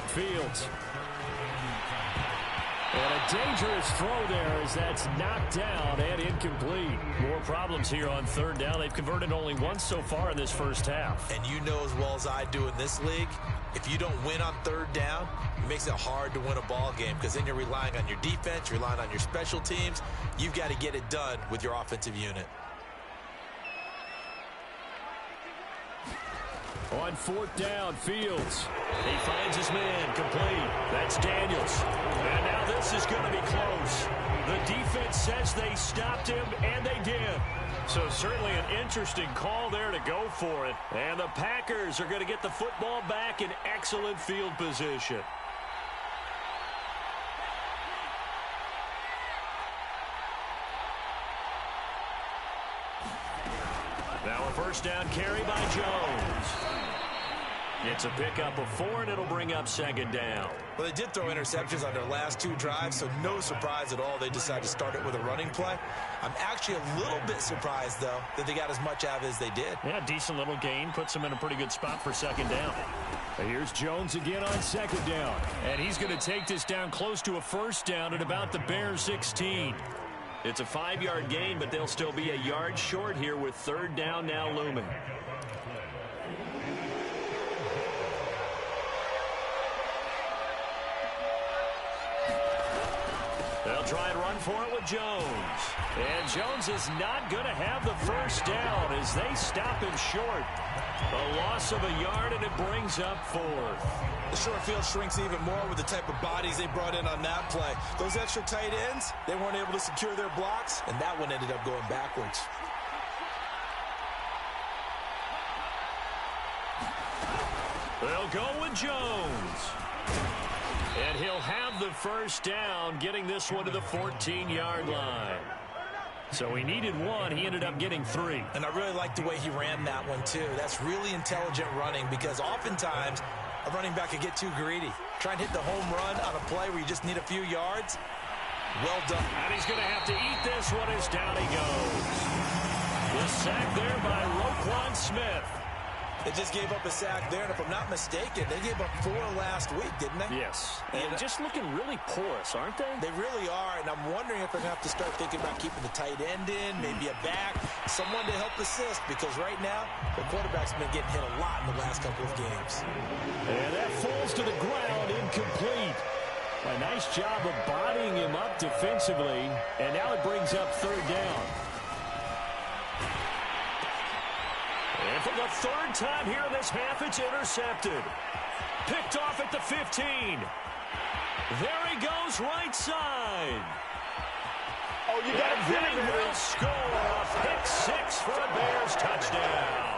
Fields. And a dangerous throw there as that's knocked down and incomplete. More problems here on 3rd down. They've converted only once so far in this first half. And you know as well as I do in this league, if you don't win on 3rd down, it makes it hard to win a ball game because then you're relying on your defense, you're relying on your special teams. You've got to get it done with your offensive unit. On 4th down, Fields. He finds his man, complete. That's Daniels. And now this is going to be close. The defense says they stopped him, and they did. So certainly an interesting call there to go for it. And the Packers are going to get the football back in excellent field position. Now a first down carry by Jones. It's a pickup of 4, and it'll bring up 2nd down. Well, they did throw interceptions on their last 2 drives, so no surprise at all they decided to start it with a running play. I'm actually a little bit surprised, though, that they got as much out of it as they did. Yeah, decent little gain. Puts them in a pretty good spot for 2nd down. Here's Jones again on 2nd down. And he's going to take this down close to a 1st down at about the Bears 16. It's a 5-yard gain, but they'll still be a yard short here with 3rd down now looming. They'll try and run for it with Jones. And Jones is not going to have the first down as they stop him short. A loss of a yard, and it brings up 4th. The short field shrinks even more with the type of bodies they brought in on that play. Those extra tight ends, they weren't able to secure their blocks, and that one ended up going backwards. They'll go with Jones. And he'll have the first down, getting this one to the 14-yard line. So he needed one. He ended up getting 3. And I really like the way he ran that one, too. That's really intelligent running because oftentimes a running back can get too greedy. Try and hit the home run on a play where you just need a few yards. Well done. And he's going to have to eat this one as down he goes. The sack there by Roquan Smith. They just gave up a sack there, and if I'm not mistaken, they gave up 4 last week, didn't they? Yes. And just looking really porous, aren't they? They really are, and I'm wondering if they're going to have to start thinking about keeping the tight end in, maybe a back, someone to help assist, because right now, the quarterback's been getting hit a lot in the last couple of games. And that falls to the ground, incomplete. A nice job of bodying him up defensively, and now it brings up 3rd down. And for the 3rd time here in this half, it's intercepted. Picked off at the 15. There he goes, right side. Oh, you got and they will score a pick 6 for a Bears touchdown.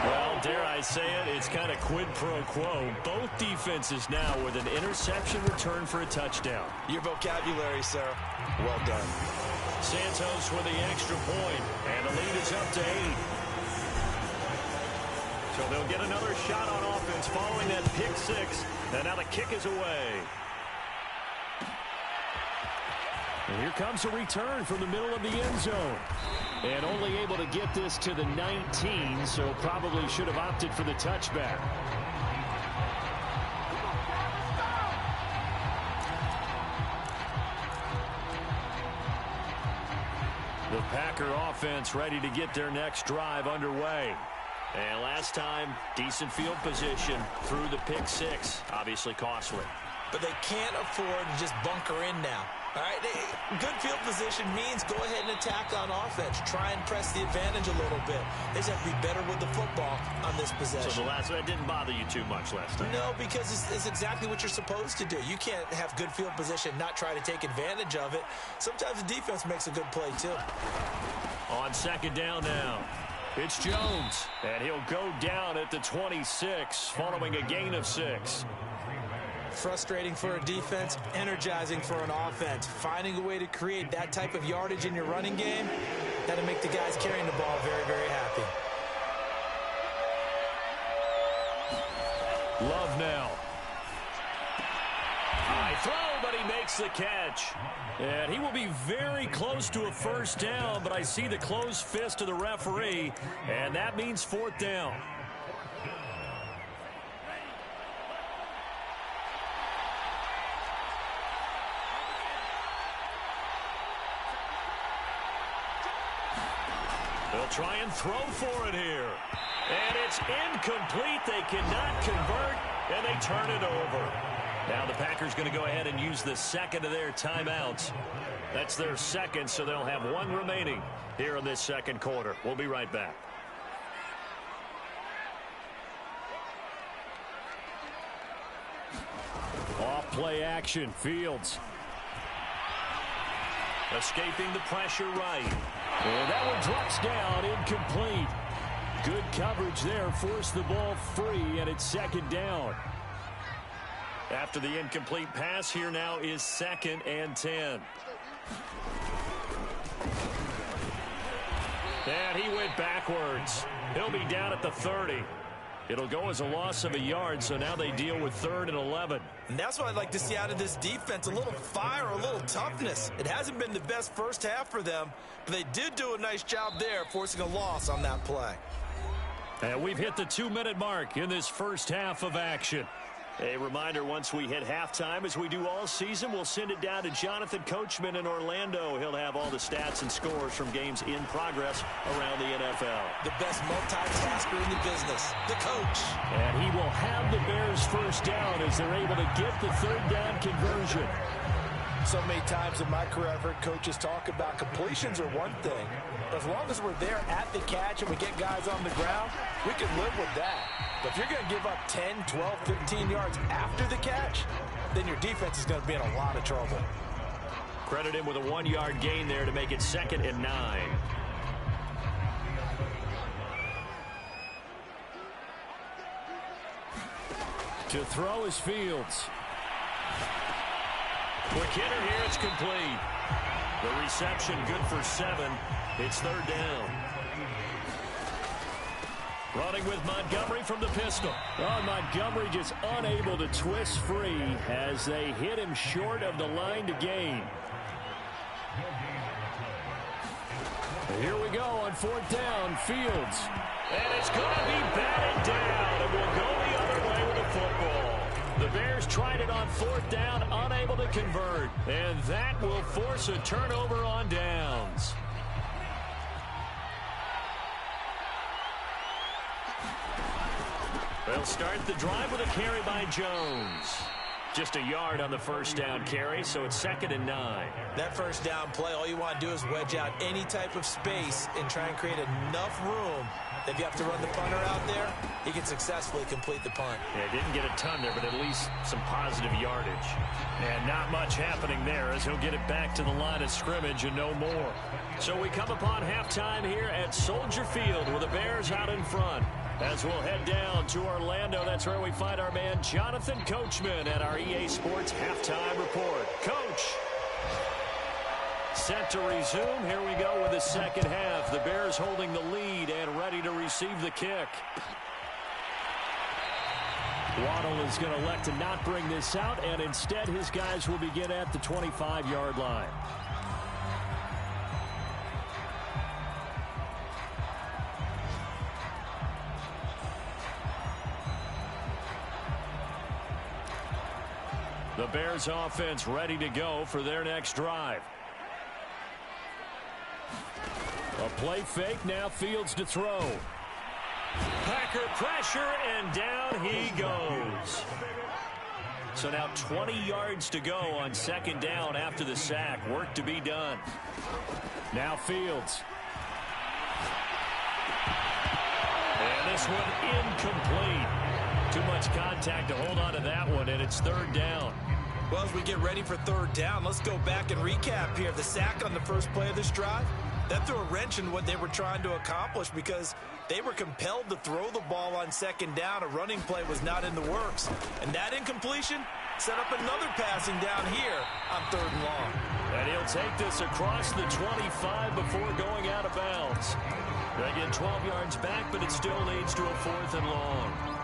Well, dare I say it, it's kind of quid pro quo. Both defenses now with an interception return for a touchdown. Your vocabulary, sir. Well done. Santos with the extra point, and the lead is up to 8. So they'll get another shot on offense following that pick 6. And now the kick is away. And here comes a return from the middle of the end zone. And only able to get this to the 19, so probably should have opted for the touchback. The Packer offense ready to get their next drive underway. And last time, decent field position through the pick 6. Obviously costly. But they can't afford to just bunker in now. All right, good field position means go ahead and attack on offense. Try and press the advantage a little bit. They just have to be better with the football on this possession. So that didn't bother you too much last time? No, because it's exactly what you're supposed to do. You can't have good field position, not try to take advantage of it. Sometimes the defense makes a good play, too. On 2nd down now. It's Jones, and he'll go down at the 26 following a gain of 6. Frustrating for a defense, energizing for an offense. Finding a way to create that type of yardage in your running game, that'll make the guys carrying the ball very, very happy. Love now. High throw, but he makes the catch. And he will be very close to a 1st down, but I see the closed fist of the referee, and that means 4th down. They'll try and throw for it here. And it's incomplete. They cannot convert, and they turn it over. Now the Packers going to go ahead and use the 2nd of their timeouts. That's their 2nd, so they'll have 1 remaining here in this 2nd quarter. We'll be right back. Off play action, Fields. Escaping the pressure right. And that one drops down, incomplete. Good coverage there, forced the ball free, and it's 2nd down. After the incomplete pass, here now is 2nd and 10. And he went backwards. He'll be down at the 30. It'll go as a loss of a yard, so now they deal with 3rd and 11. And that's what I'd like to see out of this defense, a little fire, a little toughness. It hasn't been the best first half for them, but they did do a nice job there, forcing a loss on that play. And we've hit the 2-minute mark in this first half of action. A reminder, once we hit halftime, as we do all season, we'll send it down to Jonathan Coachman in Orlando. He'll have all the stats and scores from games in progress around the NFL. The best multitasker in the business, the coach. And he will have the Bears first down as they're able to get the 3rd down conversion. So many times in my career, I've heard coaches talk about completions are one thing. But as long as we're there at the catch and we get guys on the ground, we can live with that. But if you're going to give up 10, 12, 15 yards after the catch, then your defense is going to be in a lot of trouble. Credit him with a 1-yard gain there to make it 2nd and 9. To throw is Fields. Quick hitter here. It's complete. The reception good for 7. It's third down. Running with Montgomery from the pistol. Oh, Montgomery just unable to twist free as they hit him short of the line to gain. Here we go on fourth down. Fields. And it's going to be batted down. And we'll go the other way with the football. The Bears tried it on fourth down, unable to convert. And that will force a turnover on downs. They'll start the drive with a carry by Jones. Just a yard on the first down carry, so it's 2nd and 9. That first down play, all you want to do is wedge out any type of space and try and create enough room that if you have to run the punter out there, he can successfully complete the punt. Yeah, didn't get a ton there, but at least some positive yardage. And not much happening there as he'll get it back to the line of scrimmage and no more. So we come upon halftime here at Soldier Field with the Bears out in front. As we'll head down to Orlando, that's where we find our man Jonathan Coachman at our EA Sports Halftime Report. Coach. Set to resume. Here we go with the second half. The Bears holding the lead and ready to receive the kick. Waddle is going to elect to not bring this out, and instead his guys will begin at the 25-yard line. The Bears offense ready to go for their next drive. A play fake, now Fields to throw. Packer pressure, and down he goes. So now 20 yards to go on second down after the sack. Work to be done. Now Fields. And this one incomplete. Too much contact to hold on to that one, and it's third down. Well, as we get ready for third down, let's go back and recap here. The sack on the first play of this drive, that threw a wrench in what they were trying to accomplish because they were compelled to throw the ball on second down. A running play was not in the works. And that incompletion set up another passing down here on third and long. And he'll take this across the 25 before going out of bounds. They get 12 yards back, but it still leads to a 4th and long.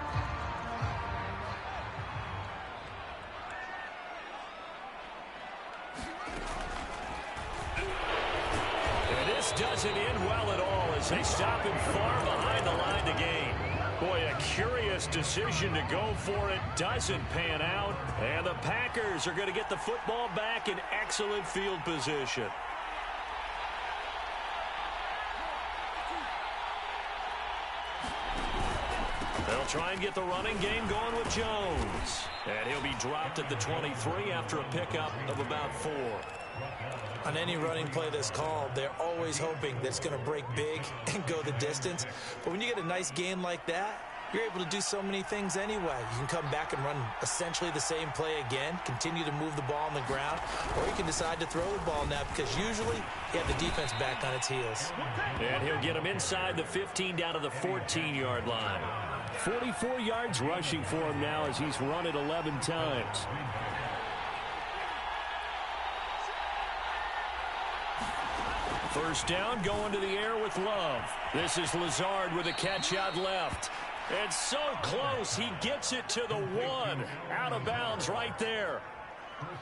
Doesn't end well at all as they stop him far behind the line to gain. Boy, a curious decision to go for it. Doesn't pan out. And the Packers are going to get the football back in excellent field position. They'll try and get the running game going with Jones. And he'll be dropped at the 23 after a pickup of about 4. On any running play that's called, they're always hoping that it's going to break big and go the distance. But when you get a nice gain like that, you're able to do so many things anyway. You can come back and run essentially the same play again, continue to move the ball on the ground, or you can decide to throw the ball now because usually you have the defense back on its heels. And he'll get him inside the 15 down to the 14-yard line. 44 yards rushing for him now as he's run it 11 times. First down, going to the air with Love. This is Lazard with a catch out left. And so close, he gets it to the 1. Out of bounds right there.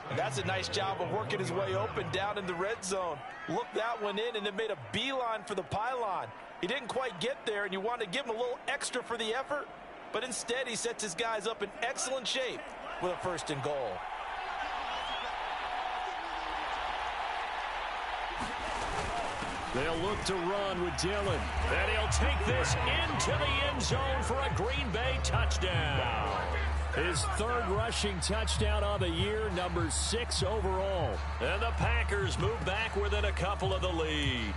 And that's a nice job of working his way open down in the red zone. Looked that one in and then made a beeline for the pylon. He didn't quite get there, and you want to give him a little extra for the effort. But instead, he sets his guys up in excellent shape with a 1st and goal. They'll look to run with Dillon. And he'll take this into the end zone for a Green Bay touchdown. His 3rd rushing touchdown on the year, number 6 overall. And the Packers move back within a couple of the lead.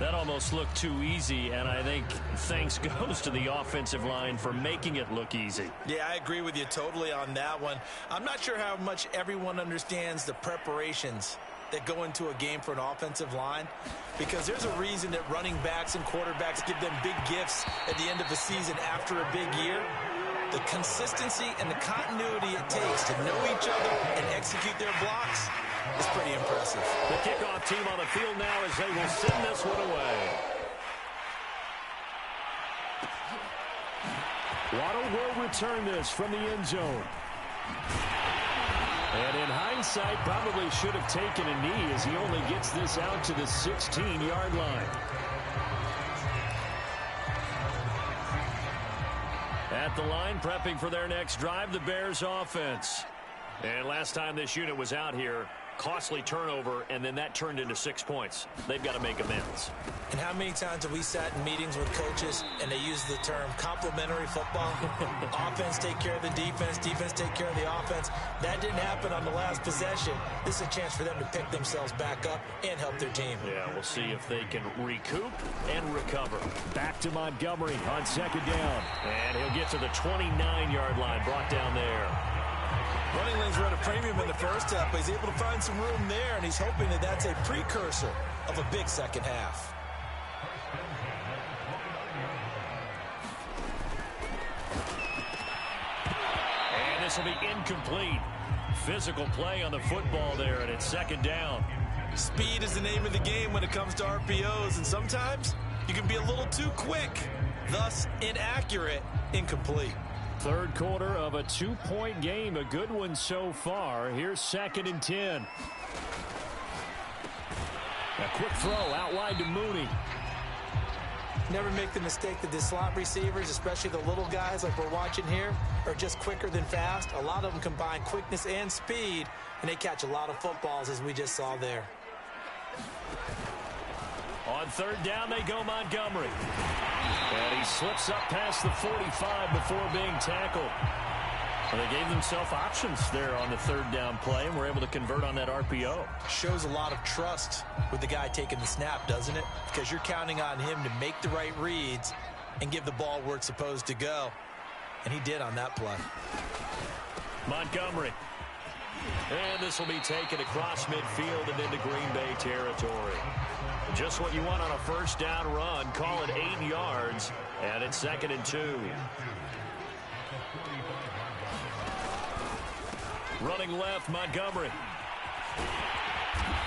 That almost looked too easy, and I think thanks goes to the offensive line for making it look easy. Yeah, I agree with you totally on that one. I'm not sure how much everyone understands the preparations that go into a game for an offensive line, because there's a reason that running backs and quarterbacks give them big gifts at the end of the season after a big year. The consistency and the continuity it takes to know each other and execute their blocks is pretty impressive. The kickoff team on the field now as they will send this one away. Waddle will return this from the end zone. And in hindsight, probably should have taken a knee as he only gets this out to the 16-yard line. At the line, prepping for their next drive, the Bears offense. And last time this unit was out here, costly turnover, and then that turned into 6 points. They've got to make amends. And how many times have we sat in meetings with coaches and they use the term complementary football? Offense take care of the defense, defense take care of the offense. That didn't happen on the last possession. This is a chance for them to pick themselves back up and help their team. Yeah, we'll see if they can recoup and recover. Back to Montgomery on second down. And he'll get to the 29-yard line, brought down there. Running lanes were at a premium in the first half, but he's able to find some room there, and he's hoping that that's a precursor of a big second half. And this will be incomplete. Physical play on the football there, and it's second down. Speed is the name of the game when it comes to RPOs, and sometimes you can be a little too quick, thus inaccurate, incomplete. Third quarter of a 2-point game, a good one so far. Here's 2nd and 10. A quick throw out wide to Mooney. Never make the mistake that the slot receivers, especially the little guys like we're watching here, are just quicker than fast. A lot of them combine quickness and speed, and they catch a lot of footballs, as we just saw there. On third down, they go Montgomery. And he slips up past the 45 before being tackled. Well, they gave themselves options there on the third down play, and were able to convert on that RPO. Shows a lot of trust with the guy taking the snap, doesn't it? Because you're counting on him to make the right reads and give the ball where it's supposed to go. And he did on that play. Montgomery. And this will be taken across midfield and into Green Bay territory. Just what you want on a first down run. Call it 8 yards. And it's 2nd and 2. Running left, Montgomery.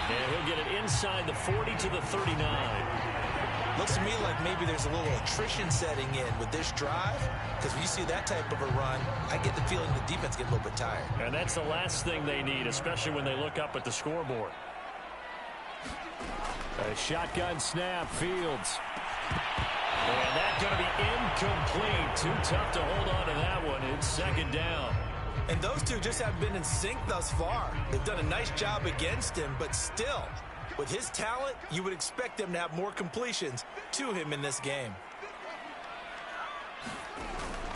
And he'll get it inside the 40 to the 39. Looks to me like maybe there's a little attrition setting in with this drive, because when you see that type of a run, I get the feeling the defense get a little bit tired. And that's the last thing they need, especially when they look up at the scoreboard. A shotgun snap, Fields. And that's going to be incomplete. Too tough to hold on to that one. It's 2nd down. And those two just have been in sync thus far. They've done a nice job against him, but still, with his talent, you would expect them to have more completions to him in this game.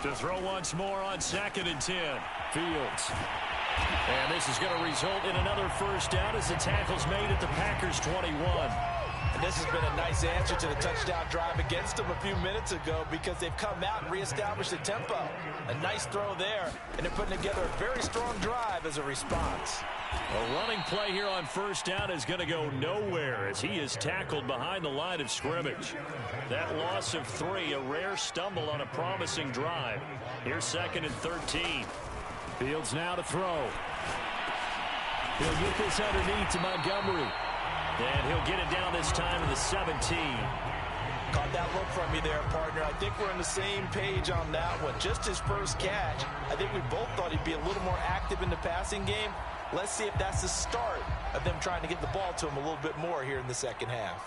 To throw once more on 2nd and 10. Fields. And this is going to result in another first down as the tackle's made at the Packers 21. And this has been a nice answer to the touchdown drive against them a few minutes ago, because they've come out and reestablished the tempo. A nice throw there, and they're putting together a very strong drive as a response. A running play here on first down is going to go nowhere as he is tackled behind the line of scrimmage. That loss of 3, a rare stumble on a promising drive. Here's 2nd and 13. Fields now to throw. He'll get this underneath to Montgomery. And he'll get it down this time to the 17. Caught that look from you there, partner. I think we're on the same page on that one. Just his first catch. I think we both thought he'd be a little more active in the passing game. Let's see if that's the start of them trying to get the ball to him a little bit more here in the second half.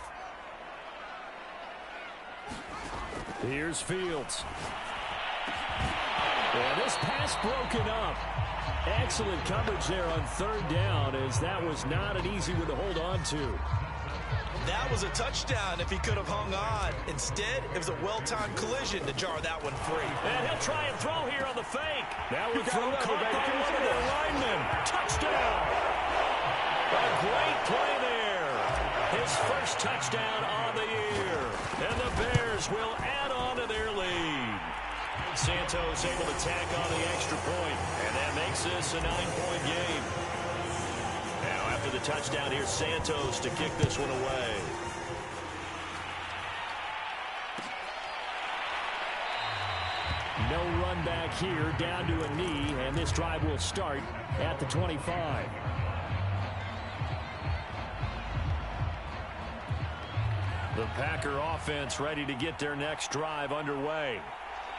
Here's Fields. And this pass broken up. Excellent coverage there on third down, as that was not an easy one to hold on to. That was a touchdown if he could have hung on. Instead, it was a well-timed collision to jar that one free. And he'll try and throw here on the fake. That was throw caught by one of their linemen. Touchdown. A great play there. His first touchdown on the year. And the Bears will add on to their lead. Santos able to tack on the extra point, and that makes this a 9-point game. Now after the touchdown, here's Santos to kick this one away. No run back here, down to a knee, and this drive will start at the 25. The Packer offense ready to get their next drive underway.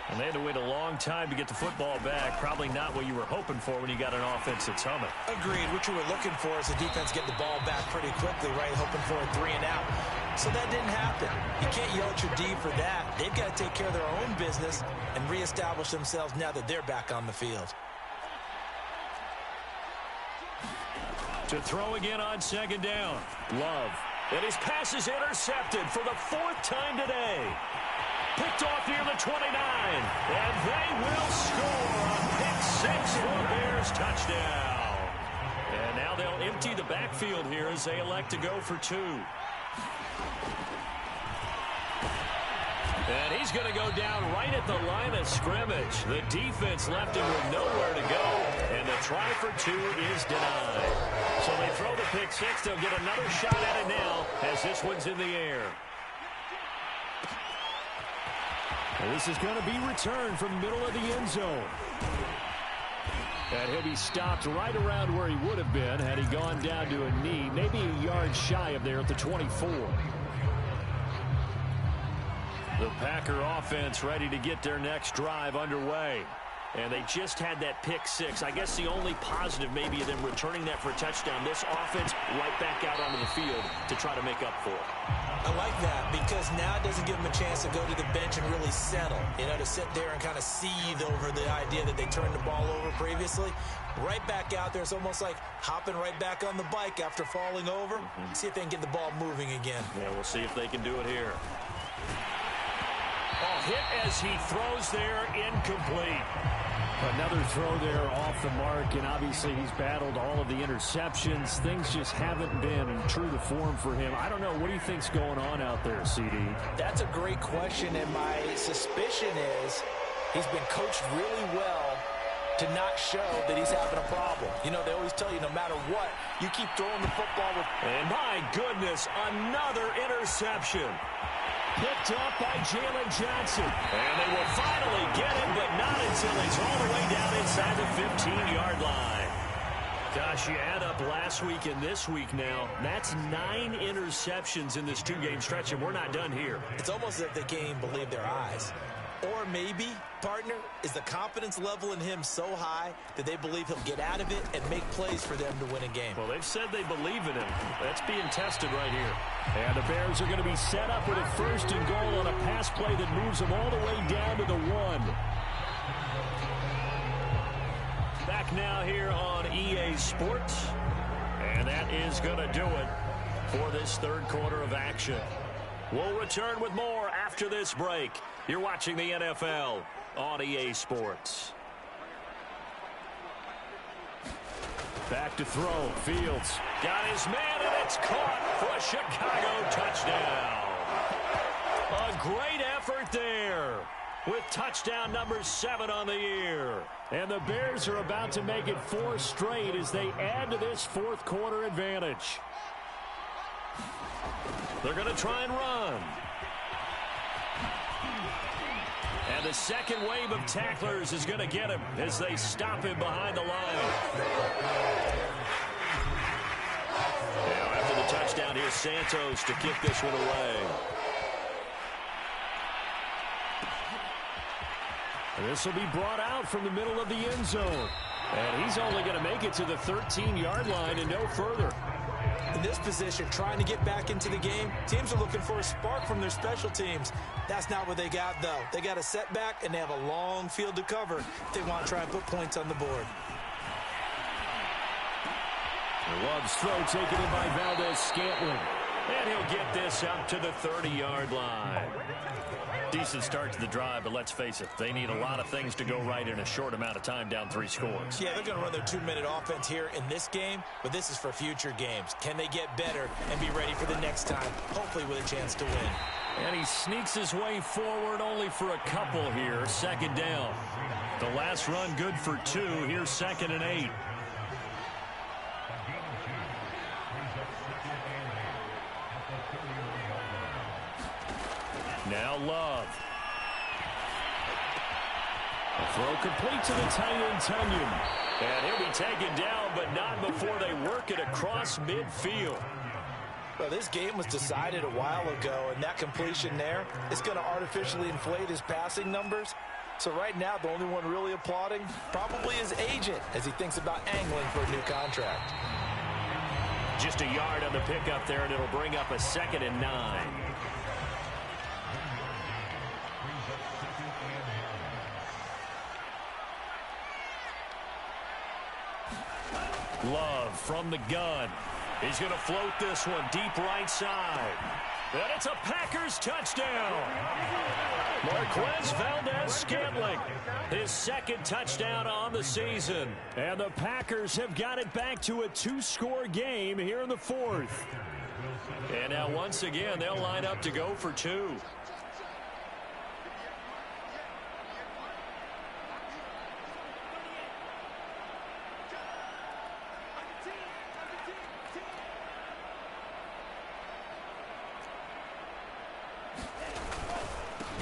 And they had to wait a long time to get the football back. Probably not what you were hoping for when you got an offense that's humming. Agreed. What you were looking for is the defense get the ball back pretty quickly, right? Hoping for a 3 and out. So that didn't happen. You can't yell at your D for that. They've got to take care of their own business and reestablish themselves now that they're back on the field. To throw again on second down. Love. And his pass is intercepted for the 4th time today. Picked off near the 29. And they will score a pick 6 for a Bears touchdown. And now they'll empty the backfield here as they elect to go for 2. And he's going to go down right at the line of scrimmage. The defense left him with nowhere to go. And the try for 2 is denied. So they throw the pick 6. They'll get another shot at it now as this one's in the air. And this is going to be returned from the middle of the end zone. And he'll be stopped right around where he would have been had he gone down to a knee, maybe a yard shy of there at the 24. The Packer offense ready to get their next drive underway. And they just had that pick 6. I guess the only positive maybe of them returning that for a touchdown. This offense right back out onto the field to try to make up for it. I like that because now it doesn't give them a chance to go to the bench and really settle. You know, to sit there and kind of seethe over the idea that they turned the ball over previously. Right back out there. It's almost like hopping right back on the bike after falling over. See if they can get the ball moving again. Yeah, we'll see if they can do it here. Oh, hit as he throws there, incomplete. Another throw there off the mark, and obviously he's battled all of the interceptions. Things just haven't been true to form for him. I don't know. What do you think's going on out there, CD? That's a great question, and my suspicion is he's been coached really well to not show that he's having a problem. You know, they always tell you no matter what, you keep throwing the football with... And my goodness, another interception. Picked up by Jalen Johnson. And they will finally get him, but not until it's all the way down inside the 15-yard line. Gosh, you add up last week and this week now. That's 9 interceptions in this 2-game stretch, and we're not done here. It's almost as if they can't even believe their eyes. Or maybe, partner, is the confidence level in him so high that they believe he'll get out of it and make plays for them to win a game. Well, they've said they believe in him. That's being tested right here. And the Bears are going to be set up with a 1st and goal on a pass play that moves them all the way down to the 1. Back now here on EA Sports. And that is going to do it for this 3rd quarter of action. We'll return with more after this break. You're watching the NFL on EA Sports. Back to throw. Fields got his man, and it's caught for a Chicago touchdown. A great effort there with touchdown number 7 on the year. And the Bears are about to make it 4 straight as they add to this 4th quarter advantage. They're going to try and run. And the second wave of tacklers is going to get him as they stop him behind the line. Now after the touchdown, here's Santos to kick this one away. And this will be brought out from the middle of the end zone. And he's only going to make it to the 13-yard line and no further. In this position, trying to get back into the game, teams are looking for a spark from their special teams. That's not what they got, though. They got a setback, and they have a long field to cover if they want to try and put points on the board. Love's throw taken in by Valdez-Scantling. And he'll get this up to the 30-yard line. Decent start to the drive, but let's face it, they need a lot of things to go right in a short amount of time, down 3 scores. Yeah, they're going to run their 2-minute offense here in this game, but this is for future games. Can they get better and be ready for the next time, hopefully with a chance to win? And he sneaks his way forward only for a couple here, 2nd down. The last run good for 2, here's 2nd and 8. Now Love. A throw complete to the tight end, Tunyon. And he'll be taken down, but not before they work it across midfield. Well, this game was decided a while ago, and that completion there is going to artificially inflate his passing numbers. So right now, the only one really applauding probably his agent as he thinks about angling for a new contract. Just a yard on the pickup there, and it'll bring up a 2nd and 9. Love from the gun. He's going to float this one deep right side. And it's a Packers touchdown. Marquez Valdez-Scantling, his 2nd touchdown on the season. And the Packers have got it back to a 2-score game here in the 4th. And now once again, they'll line up to go for 2.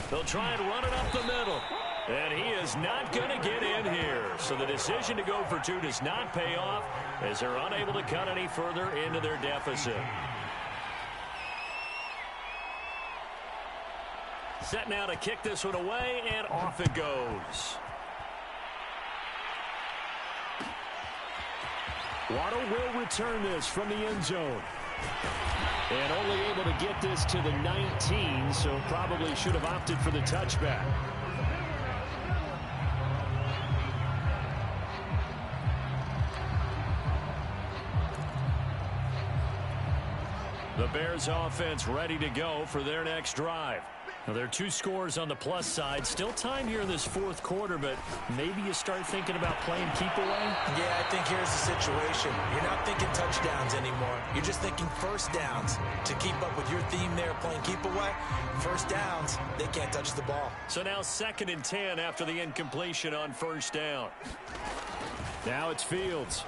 They'll try and run it up the middle. And he is not going to get in here. So the decision to go for 2 does not pay off as they're unable to cut any further into their deficit. Set now to kick this one away, and off it goes. Waddle will return this from the end zone. And only able to get this to the 19, so probably should have opted for the touchback. The Bears offense ready to go for their next drive. Now, there are 2 scores on the plus side. Still time here in this 4th quarter, but maybe you start thinking about playing keep away? Yeah, I think here's the situation. You're not thinking touchdowns anymore. You're just thinking first downs. To keep up with your theme there, playing keep away, first downs, they can't touch the ball. So now 2nd and 10 after the incompletion on first down. Now it's Fields.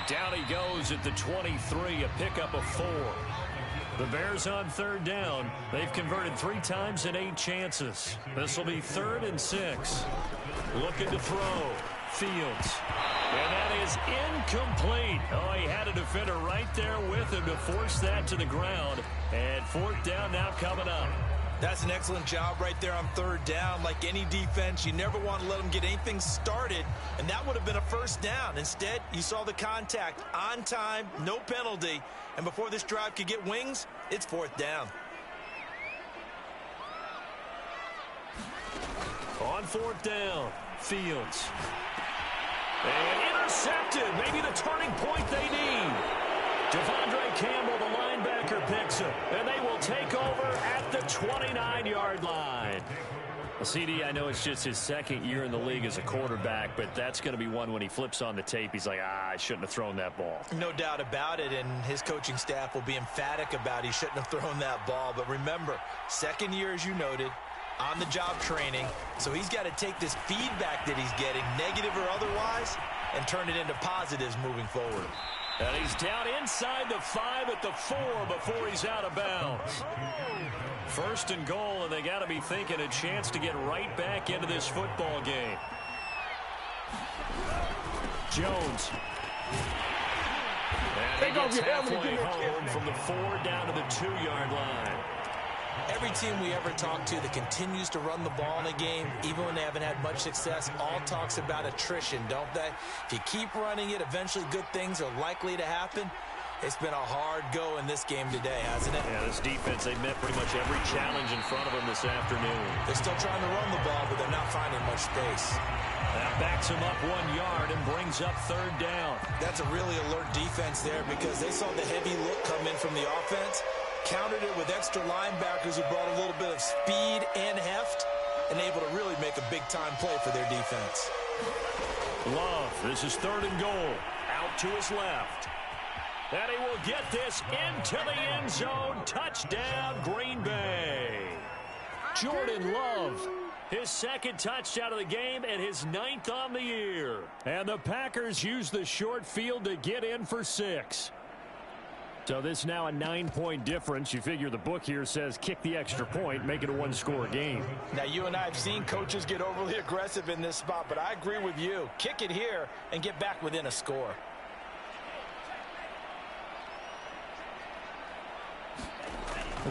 Down he goes at the 23, a pickup of 4. The Bears on 3rd down. They've converted 3 times in 8 chances. This will be 3rd and 6. Looking to throw. Fields. And that is incomplete. Oh, he had a defender right there with him to force that to the ground. And 4th down now coming up. That's an excellent job right there on 3rd down. Like any defense, you never want to let them get anything started, and that would have been a first down. Instead, you saw the contact on time, no penalty, and before this drive could get wings, it's 4th down. On 4th down, Fields. And intercepted. Maybe the turning point they need. Devondre Campbell, the linebacker, picks him. And they will take over at the 29-yard line. Well, CD, I know it's just his 2nd year in the league as a quarterback, but that's going to be one when he flips on the tape. He's like, I shouldn't have thrown that ball. No doubt about it, and his coaching staff will be emphatic about he shouldn't have thrown that ball. But remember, 2nd year, as you noted, on-the-job training. So he's got to take this feedback that he's getting, negative or otherwise, and turn it into positives moving forward. And he's down inside the 5 at the 4 before he's out of bounds. 1st and goal, and they got to be thinking a chance to get right back into this football game. Jones. And he gets halfway home from the 4 down to the 2-yard line. Every team we ever talk to that continues to run the ball in a game, even when they haven't had much success, all talks about attrition, don't they? If you keep running it, eventually good things are likely to happen. It's been a hard go in this game today, hasn't it? Yeah, this defense, they met pretty much every challenge in front of them this afternoon. They're still trying to run the ball, but they're not finding much space. That backs him up 1 yard and brings up 3rd down. That's a really alert defense there because they saw the heavy look come in from the offense, countered it with extra linebackers who brought a little bit of speed and heft, and able to really make a big-time play for their defense. Love, this is 3rd and goal. Out to his left. And he will get this into the end zone. Touchdown, Green Bay. Jordan Love, his 2nd touchdown of the game and his 9th on the year. And the Packers use the short field to get in for 6. So this is now a 9-point difference. You figure the book here says kick the extra point, make it a one-score game. Now, you and I have seen coaches get overly aggressive in this spot, but I agree with you. Kick it here and get back within a score.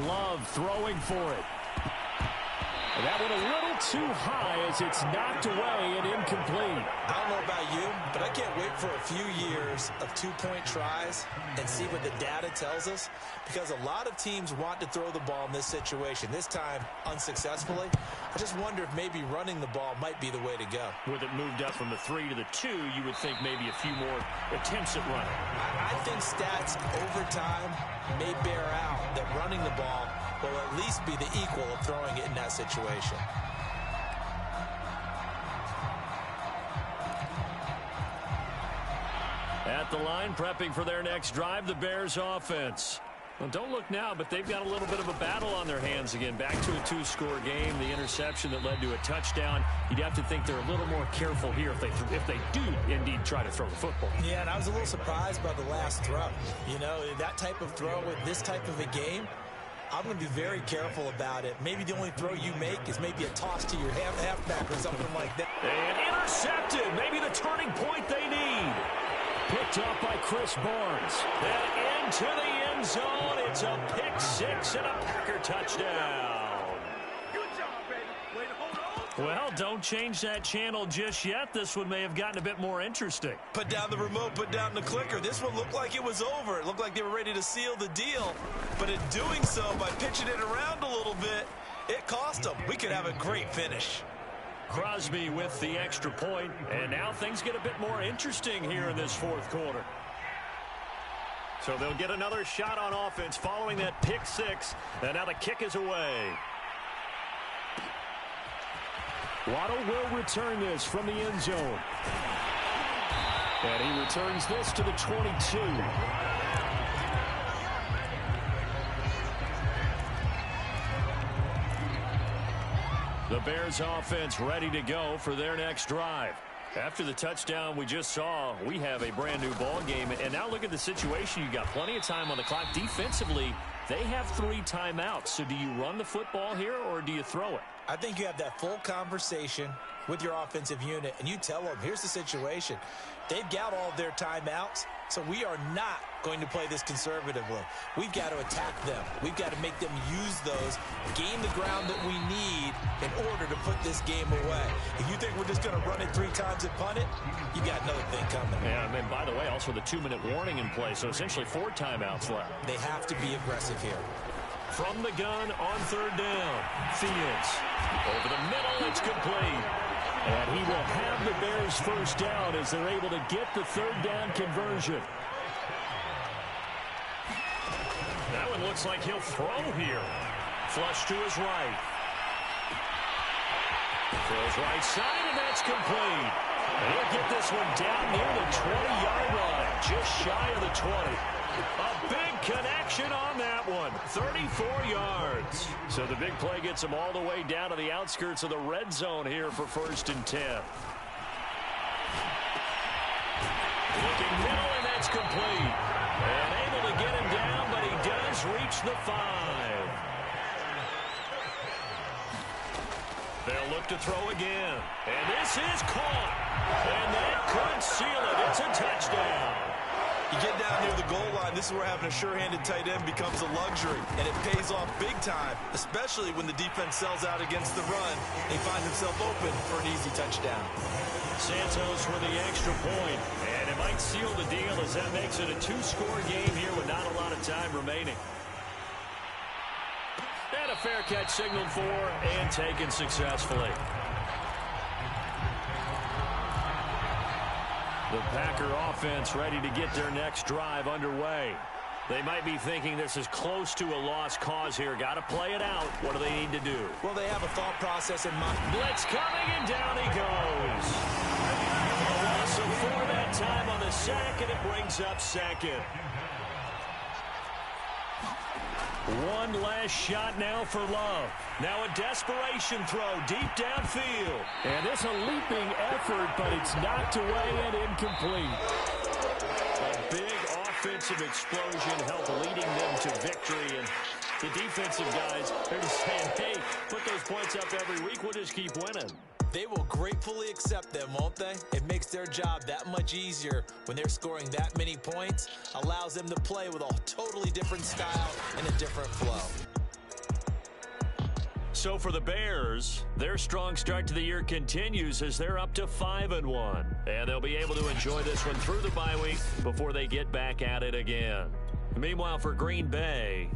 Love throwing for it. And that one a little too high as it's knocked away and incomplete. I don't know about you, but I can't wait for a few years of two-point tries and see what the data tells us, because a lot of teams want to throw the ball in this situation, this time unsuccessfully. I just wonder if maybe running the ball might be the way to go. With it moved up from the 3 to the 2, you would think maybe a few more attempts at running. I think stats over time may bear out that running the ball will at least be the equal of throwing it in that situation. At the line, prepping for their next drive, the Bears offense. Well, don't look now, but they've got a little bit of a battle on their hands again. Back to a 2-score game, the interception that led to a touchdown. You'd have to think they're a little more careful here if they do indeed try to throw the football. Yeah, and I was a little surprised by the last throw. You know, that type of throw with this type of a game, I'm going to be very careful about it. Maybe the only throw you make is maybe a toss to your halfback or something like that. And intercepted. Maybe the turning point they need. Picked up by Chris Barnes. And into the end zone. It's a pick 6 and a Packer touchdown. Good job, baby. Way to hold on. Well, don't change that channel just yet. This one may have gotten a bit more interesting. Put down the remote, put down the clicker. This one looked like it was over. It looked like they were ready to seal the deal. But in doing so, by pitching it around a little bit, it cost them. We could have a great finish. Crosby with the extra point, and now things get a bit more interesting here in this fourth quarter. So they'll get another shot on offense following that pick 6, and now the kick is away. Waddle will return this from the end zone. And he returns this to the 22. The Bears offense ready to go for their next drive. After the touchdown we just saw, we have a brand new ball game. And now look at the situation. You got plenty of time on the clock. Defensively, they have 3 timeouts. So do you run the football here or do you throw it? I think you have that full conversation with your offensive unit, and you tell them, here's the situation. They've got all of their timeouts, so we are not going to play this conservatively. We've got to attack them. We've got to make them use those, gain the ground that we need in order to put this game away. If you think we're just going to run it 3 times and punt it, you got another thing coming. Yeah, and by the way, also the 2-minute warning in play, so essentially 4 timeouts left. They have to be aggressive here. From the gun on 3rd down, Fields. Over the middle, it's complete. And he will have the Bears first down as they're able to get the 3rd down conversion. That one looks like he'll throw here. Flush to his right. Throws right side, and that's complete. And he'll get this one down near the 20-yard line, just shy of the 20. A big connection on that one, 34 yards. So the big play gets him all the way down to the outskirts of the red zone here for 1st and 10. Looking middle, and that's complete. And able to get him down, but he does reach the 5. They'll look to throw again. And this is caught. And that could seal it. It's a touchdown. You get down near the goal line, this is where having a sure-handed tight end becomes a luxury, and it pays off big time, especially when the defense sells out against the run. He finds himself open for an easy touchdown. Santos with the extra point, and it might seal the deal as that makes it a 2-score game here with not a lot of time remaining. And a fair catch signaled for and taken successfully. The Packer offense ready to get their next drive underway. They might be thinking this is close to a lost cause here. Got to play it out. What do they need to do? Well, they have a thought process in mind. Blitz coming, and down he goes. A loss of 4 that time on the sack, and it brings up 2nd. One last shot now for Love. Now a desperation throw deep downfield. And it's a leaping effort, but it's knocked away and incomplete. A big offensive explosion help leading them to victory. And the defensive guys, they're just saying, hey, put those points up every week. We'll just keep winning. They will gratefully accept them, won't they? It makes their job that much easier when they're scoring that many points. Allows them to play with a totally different style and a different flow. So for the Bears, their strong start to the year continues as they're up to 5-1. And they'll be able to enjoy this one through the bye week before they get back at it again. Meanwhile, for Green Bay,